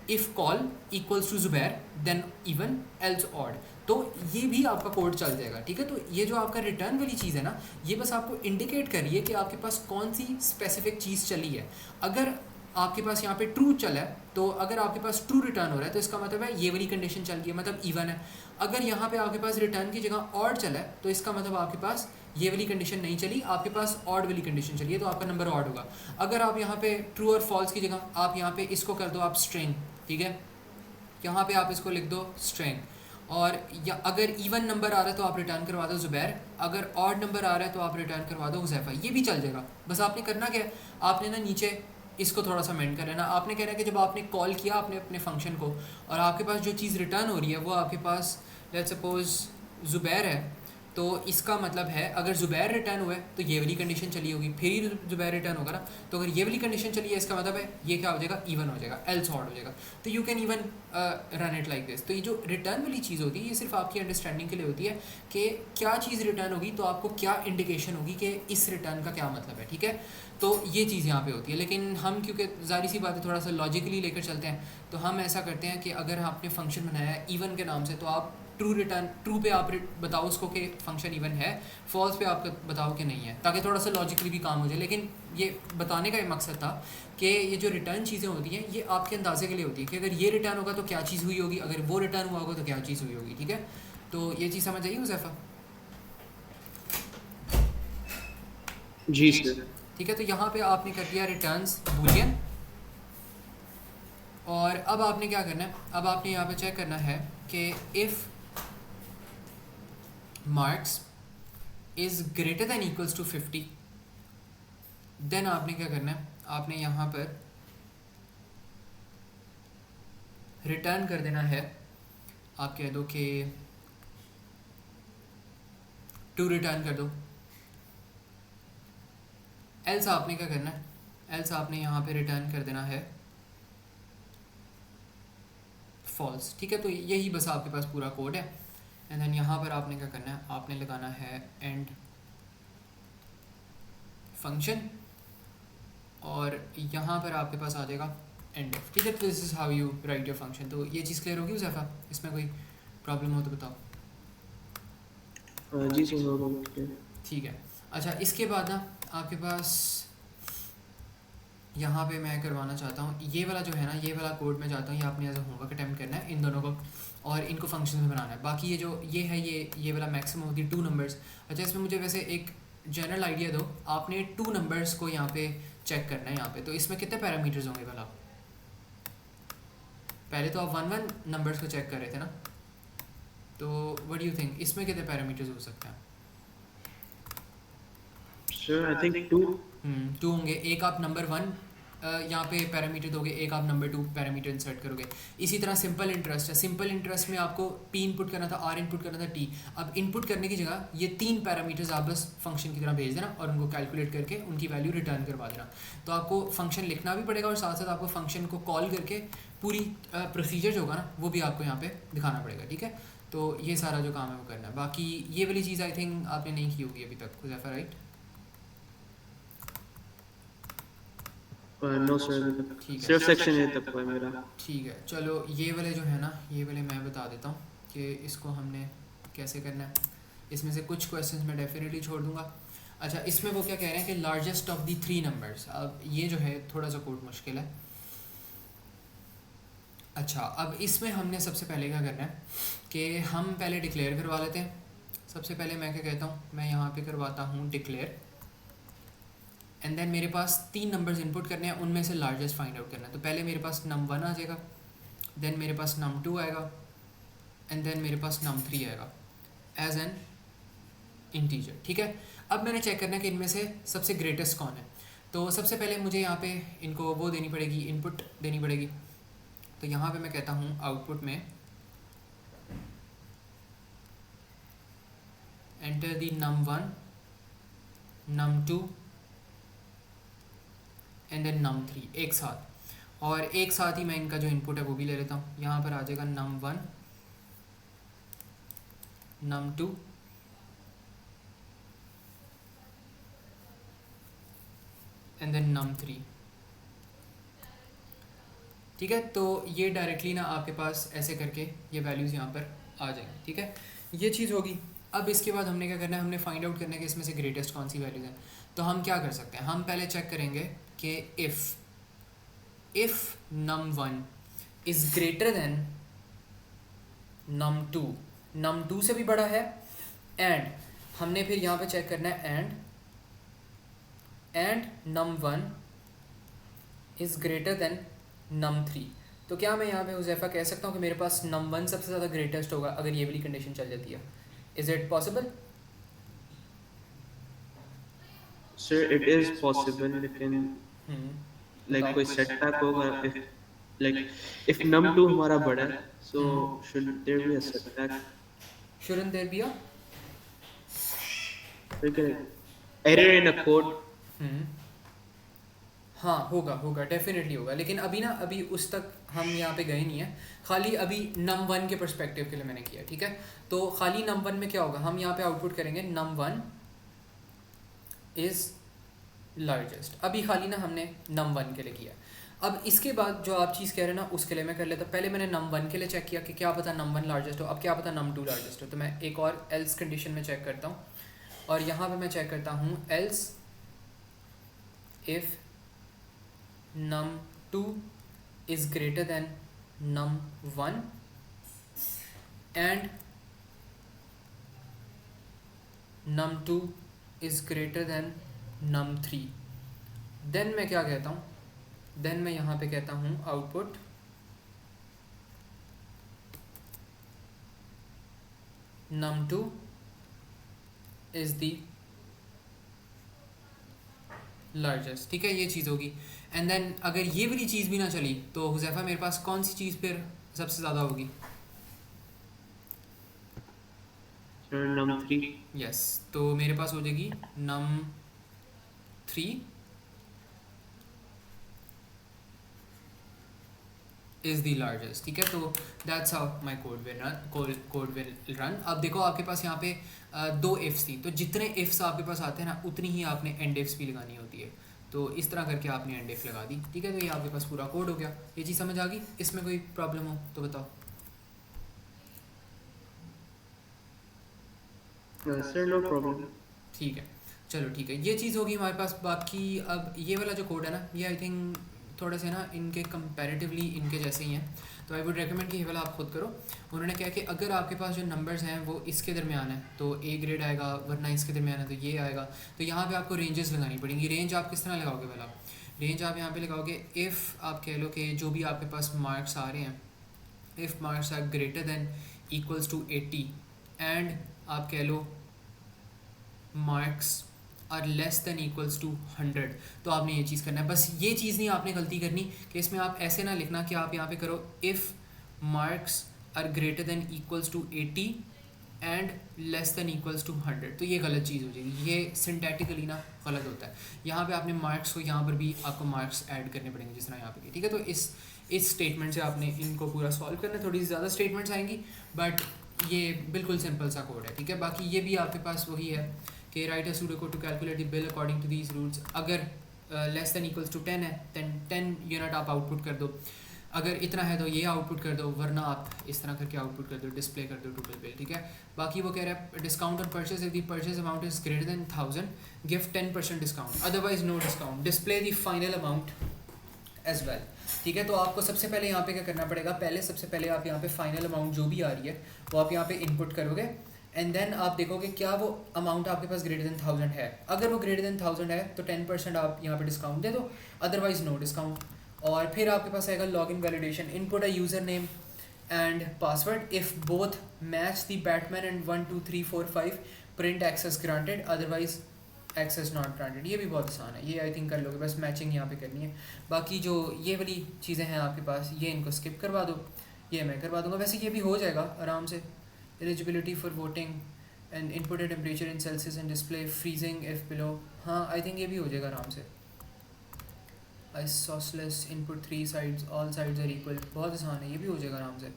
इफ़ कॉल इक्वल्स टू ज़ुबैर देन इवन एल्स ऑड। तो ये भी आपका कोड चल जाएगा। ठीक है, तो ये जो आपका रिटर्न वाली चीज़ है ना, ये बस आपको इंडिकेट कर रही है कि आपके पास कौन सी स्पेसिफिक चीज़ चली है। अगर आपके पास यहाँ पे ट्रू चला है, तो अगर आपके पास ट्रू रिटर्न हो रहा है तो इसका मतलब है ये वाली कंडीशन चल गई है, मतलब इवन है। अगर यहाँ पे आपके पास रिटर्न की जगह ऑड चला है तो इसका मतलब आपके पास ये वाली कंडीशन नहीं चली, आपके पास ऑड वाली कंडीशन चली है, तो आपका नंबर ऑड होगा। अगर आप यहाँ पे ट्रू और फॉल्स की जगह आप यहाँ पे इसको कर दो आप स्ट्रिंग। ठीक है, यहाँ पे आप इसको लिख दो स्ट्रिंग, और या अगर इवन नंबर आ रहा है तो आप रिटर्न करवा दो ज़ुबैर, अगर ऑड नंबर आ रहा है तो आप रिटर्न करवा दो हुज़ैफ़ा। ये भी चल जाएगा। बस आपने करना क्या है, आपने ना नीचे इसको थोड़ा सा मेंट कर लेना। आपने कह रहा है कि जब आपने कॉल किया आपने अपने फंक्शन को, और आपके पास जो चीज़ रिटर्न हो रही है वो आपके पास लेट्स सपोज ज़ुबैर है, तो इसका मतलब है अगर ज़ुबैर रिटर्न हुआ है तो ये वाली कंडीशन चली होगी, फिर ही ज़ुबैर रिटर्न होगा ना। तो अगर ये वाली कंडीशन चली है इसका मतलब है ये क्या हो जाएगा, इवन हो जाएगा, एल्स ऑड हो जाएगा। तो you can even run it like this. तो ये जो रिटर्न वाली चीज़ होती है ये सिर्फ आपकी अंडरस्टैंडिंग के लिए होती है कि क्या चीज़ रिटर्न होगी तो आपको क्या इंडिकेशन होगी कि इस रिटर्न का क्या मतलब है, ठीक है। तो ये चीज़ यहाँ पे होती है। लेकिन हम क्योंकि ज़ाहिर सी बात है थोड़ा सा लॉजिकली लेकर चलते हैं, तो हम ऐसा करते हैं कि अगर आपने फंक्शन बनाया है इवन के नाम से तो आप ट्रू रिटर्न, ट्रू पे आप बताओ उसको कि फंक्शन इवन है, फॉल्स पे आप बताओ कि नहीं है, ताकि थोड़ा सा लॉजिकली भी काम हो जाए। लेकिन ये बताने का एक मकसद था कि ये जो रिटर्न चीज़ें होती हैं ये आपके अंदाजे के लिए होती है कि अगर ये रिटर्न होगा तो क्या चीज़ हुई होगी, अगर वो रिटर्न हुआ होगा तो क्या चीज़ हुई होगी, ठीक है। तो ये चीज़ समझ आई हुज़ैफ़ा? जी सर। ठीक है। तो यहाँ पे आपने कर दिया रिटर्न्स बूलियन, और अब आपने क्या करना है, अब आपने यहाँ पे चेक करना है कि if marks is greater than equals to 50, then आपने क्या करना है, आपने यहाँ पर रिटर्न कर देना है, आप कह दो कि टू रिटर्न कर दो। एल्स आपने क्या करना है, एल्स आपने यहाँ पे रिटर्न कर देना है फॉल्स, ठीक है। तो यही बस आपके पास पूरा कोड है। एंड देन यहाँ पर आपने क्या करना है, आपने लगाना है एंड फंक्शन, और यहाँ पर आपके पास आ जाएगा एंड ऑफ, ठीक है। तो this is how you right your function. तो ये चीज़ क्लियर होगी हुज़ैफ़ा? इसमें कोई प्रॉब्लम हो तो बताओ। जी सर। ठीक है। अच्छा, इसके बाद ना आपके पास यहाँ पे मैं करवाना चाहता हूँ ये वाला जो है ना, ये वाला कोड मैं चाहता हूँ ये आपने एज अ होमवर्क अटैम्प्ट करना है इन दोनों को, और इनको फंक्शन में बनाना है। बाकी ये जो ये है ये वाला मैक्सिमम होती है 2 नंबर्स। अच्छा, इसमें मुझे वैसे एक जनरल आइडिया दो, आपने 2 नंबर्स को यहाँ पे चेक करना है यहाँ पे, तो इसमें कितने पैरामीटर्स होंगे भला? पहले तो आप 1 नंबर्स को चेक कर रहे थे ना, तो व्हाट डू यू थिंक इसमें कितने पैरामीटर्स हो सकते हैं? Sir I think 2। 2 होंगे। एक आप नंबर 1 यहाँ पे पैरामीटर दोगे, एक आप नंबर 2 पैरामीटर इंसर्ट करोगे। इसी तरह सिंपल इंटरेस्ट है, सिंपल इंटरेस्ट में आपको P इनपुट करना था, R इनपुट करना था, T। अब इनपुट करने की जगह ये 3 पैरामीटर्स आप बस फंक्शन की तरह भेज देना और उनको कैलकुलेट करके उनकी वैल्यू रिटर्न करवा देना। तो आपको फंक्शन लिखना भी पड़ेगा और साथ साथ आपको फंक्शन को कॉल करके पूरी प्रोसीजर जो होगा ना वो भी आपको यहाँ पे दिखाना पड़ेगा, ठीक है। तो ये सारा जो काम है वो करना है। बाकी ये वाली चीज़ आई थिंक आपने नहीं की होगी अभी तक, हुज़ैफ़ा, राइट? नो सर, ठीक है, सिर्फ सेक्शन ए तक है मेरा। ठीक है। चलो ये वाले जो है ना, ये वाले मैं बता देता हूँ कि इसको हमने कैसे करना है। इसमें से कुछ क्वेश्चंस मैं डेफिनेटली छोड़ दूंगा। अच्छा, इसमें वो क्या कह रहे हैं कि लार्जेस्ट ऑफ दी 3 नंबर्स। अब ये जो है थोड़ा सा कोड मुश्किल है। अच्छा, अब इसमें हमने सबसे पहले क्या करना है कि हम पहले डिक्लेयर करवा लेते हैं। सबसे पहले मैं क्या कहता हूँ, मैं यहाँ पे करवाता हूँ डिक्लेयर, एंड देन मेरे पास 3 नंबर्स इनपुट करने हैं, उनमें से लार्जेस्ट फाइंड आउट करना है। तो पहले मेरे पास num1 आ जाएगा, देन मेरे पास num2 आएगा, एंड देन मेरे पास num3 आएगा एज एन इंटीजर, ठीक है। अब मैंने चेक करना है कि इनमें से सबसे ग्रेटेस्ट कौन है। तो सबसे पहले मुझे यहाँ पे इनको वो देनी पड़ेगी, इनपुट देनी पड़ेगी। तो यहाँ पे मैं कहता हूँ आउटपुट में enter the num1 num2 and then num3 एक साथ, और एक साथ ही मैं इनका जो इनपुट है वो भी ले लेता हूँ। यहाँ पर आ जाएगा num1 num2 and then num3, ठीक है। तो ये डायरेक्टली ना आपके पास ऐसे करके ये वैल्यूज़ यहाँ पर आ जाएंगी, ठीक है। ये चीज़ होगी। अब इसके बाद हमने क्या करना है, हमने फाइंड आउट करना है कि इसमें से ग्रेटेस्ट कौन सी वैल्यूज़ हैं। तो हम क्या कर सकते हैं, हम पहले चेक करेंगे कि if num1 is greater then num2, num2 से भी बड़ा है, एंड हमने फिर यहाँ पे चेक करना है and num1 is greater then num3। तो क्या मैं यहाँ पे हुज़ैफ़ा कह सकता हूँ कि मेरे पास num1 सबसे ज़्यादा ग्रेटेस्ट होगा अगर ये वाली कंडीशन चल जाती है? Is it possible? Sir it is possible, लेकिन लाइक कोई सेटबैक होगा if num2 हमारा बड़ा है, so should there be a setback? Shouldn't there be a error in a code. हाँ होगा होगा डेफिनेटली होगा, लेकिन अभी ना अभी उस तक हम यहाँ पे गए नहीं है। खाली अभी नम वन के पर्सपेक्टिव के लिए मैंने किया, ठीक है। तो खाली नम वन में क्या होगा, हम यहाँ पे आउटपुट करेंगे नम वन इज़ लार्जेस्ट। अभी खाली ना हमने नम वन के लिए किया। अब इसके बाद जो आप चीज़ कह रहे हैं ना उसके लिए मैं कर लेता। पहले मैंने नम वन के लिए चेक किया कि क्या पता नम वन लार्जेस्ट हो, अब क्या पता नम टू लार्जेस्ट हो। तो मैं एक और एल्स कंडीशन में चेक करता हूँ, और यहाँ पे मैं चेक करता हूँ else if num2 is greater than num1 and num2 is greater than num3, then मैं क्या कहता हूँ, then मैं यहाँ पे कहता हूँ output num2 is the largest, ठीक है। ये चीज़ होगी। एंड देन अगर ये वाली चीज़ भी ना चली तो हुज़ैफ़ा मेरे पास कौन सी चीज़ फिर सबसे ज़्यादा होगी? नम 3। यस, तो मेरे पास हो जाएगी नम 3 इज़ द लार्जेस्ट, ठीक है। तो that's how my code will run. अब देखो आपके पास यहाँ पे दो इफ्स थी, तो जितने इफ्स आपके पास आते हैं ना उतनी ही आपने एंड इफ्स भी लगानी होती है। तो इस तरह करके आपने एंड इफ लगा दी, ठीक है। तो ये आपके पास पूरा कोड हो गया। ये चीज़ समझ आ गई? इसमें कोई प्रॉब्लम हो तो बताओ। Sir no problem. ठीक है, चलो ठीक है, ये चीज़ होगी हमारे पास। बाकी अब ये वाला जो कोड है ना, ये आई थिंक थोड़े से ना इनके कंपैरेटिवली इनके जैसे ही हैं, तो आई वुड रेकमेंड कि ये वाला आप खुद करो। उन्होंने क्या कि अगर आपके पास जो नंबर्स हैं वो इसके दरमियान है तो ए ग्रेड आएगा, वरना इसके दरमियान है तो ये आएगा। तो यहाँ पे आपको रेंजेस लगानी पड़ेंगी। रेंज आप किस तरह लगाओगे? वाला रेंज आप यहाँ पे लगाओगे इफ़ आप कह लो कि जो भी आपके पास मार्क्स आ रहे हैं, if marks are greater than equals to 80 and आप कह लो marks are less than equals to 100, तो आपने ये चीज़ करना है। बस ये चीज़ नहीं आपने गलती करनी कि इसमें आप ऐसे ना लिखना कि आप यहाँ पे करो if marks are greater than equals to 80 and less than equals to 100, तो ये गलत चीज़ हो जाएगी। ये सिंटैटिकली ना गलत होता है। यहाँ पे आपने मार्क्स को यहाँ पर भी आपको मार्क्स ऐड करने पड़ेंगे जिस तरह यहाँ पे, ठीक है। तो इस स्टेटमेंट से आपने इनको पूरा सॉल्व करना है। थोड़ी ज़्यादा स्टेटमेंट्स आएंगी बट ये बिल्कुल सिंपल सा कोड है, ठीक है। बाकी ये भी आपके पास वही है कि write a pseudo code to calculate the bill according to these rules. अगर लेस दैन इक्वल्स टू 10 है दैन 10 यूनिट आप आउटपुट कर दो, अगर इतना है तो ये आउटपुट कर दो, वरना आप इस तरह करके आउटपुट कर दो, डिस्प्ले कर दो टोटल बिल, ठीक है। बाकी वो कह रहा है discount on purchase if the purchase amount is greater than 1000 give 10% discount, otherwise no discount, display the final amount as well, ठीक है। तो आपको सबसे पहले यहाँ पे क्या करना पड़ेगा, सबसे पहले आप यहाँ पे फाइनल अमाउंट जो भी आ रही है वो आप यहाँ पे इनपुट करोगे एंड देन आप देखोगे क्या वो अमाउंट आपके पास ग्रेटर दैन 1000 है। अगर वो ग्रेटर दैन 1000 है तो 10% आप यहाँ पे डिस्काउंट दे दो, अदरवाइज नो डिस्काउंट। और फिर आपके पास आएगा login validation, input a user name and password, if both match the batman and 1 2 3 4 5 print access granted, otherwise access not granted. ये भी बहुत आसान है, ये आई थिंक कर लोगे, बस मैचिंग यहाँ पे करनी है। बाकी जो ये वाली चीज़ें हैं आपके पास, ये इनको स्किप करवा दो, ये मैं करवा दूँगा। वैसे ये भी हो जाएगा आराम से। Eligibility for voting and input temperature in celsius and display freezing if below, हाँ आई थिंक ये भी हो जाएगा आराम से। Isosceles input 3 sides all sides are equal, बहुत आसान है, ये भी हो जाएगा आराम से।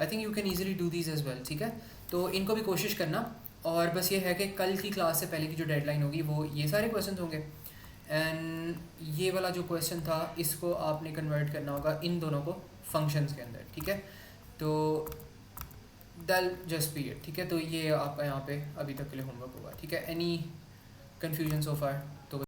I think you can easily do these as well, ठीक है। तो इनको भी कोशिश करना, और बस ये है कि कल की क्लास से पहले की जो डेडलाइन होगी वो ये सारे क्वेश्चन होंगे एंड ये वाला जो क्वेश्चन था इसको आपने कन्वर्ट करना होगा इन दोनों को फंक्शंस के अंदर, ठीक है। तो दैल जस्ट बी इट, ठीक है। तो ये आपका यहाँ पे अभी तक के लिए होमवर्क होगा, ठीक है। एनी कन्फ्यूजन सो फार? तो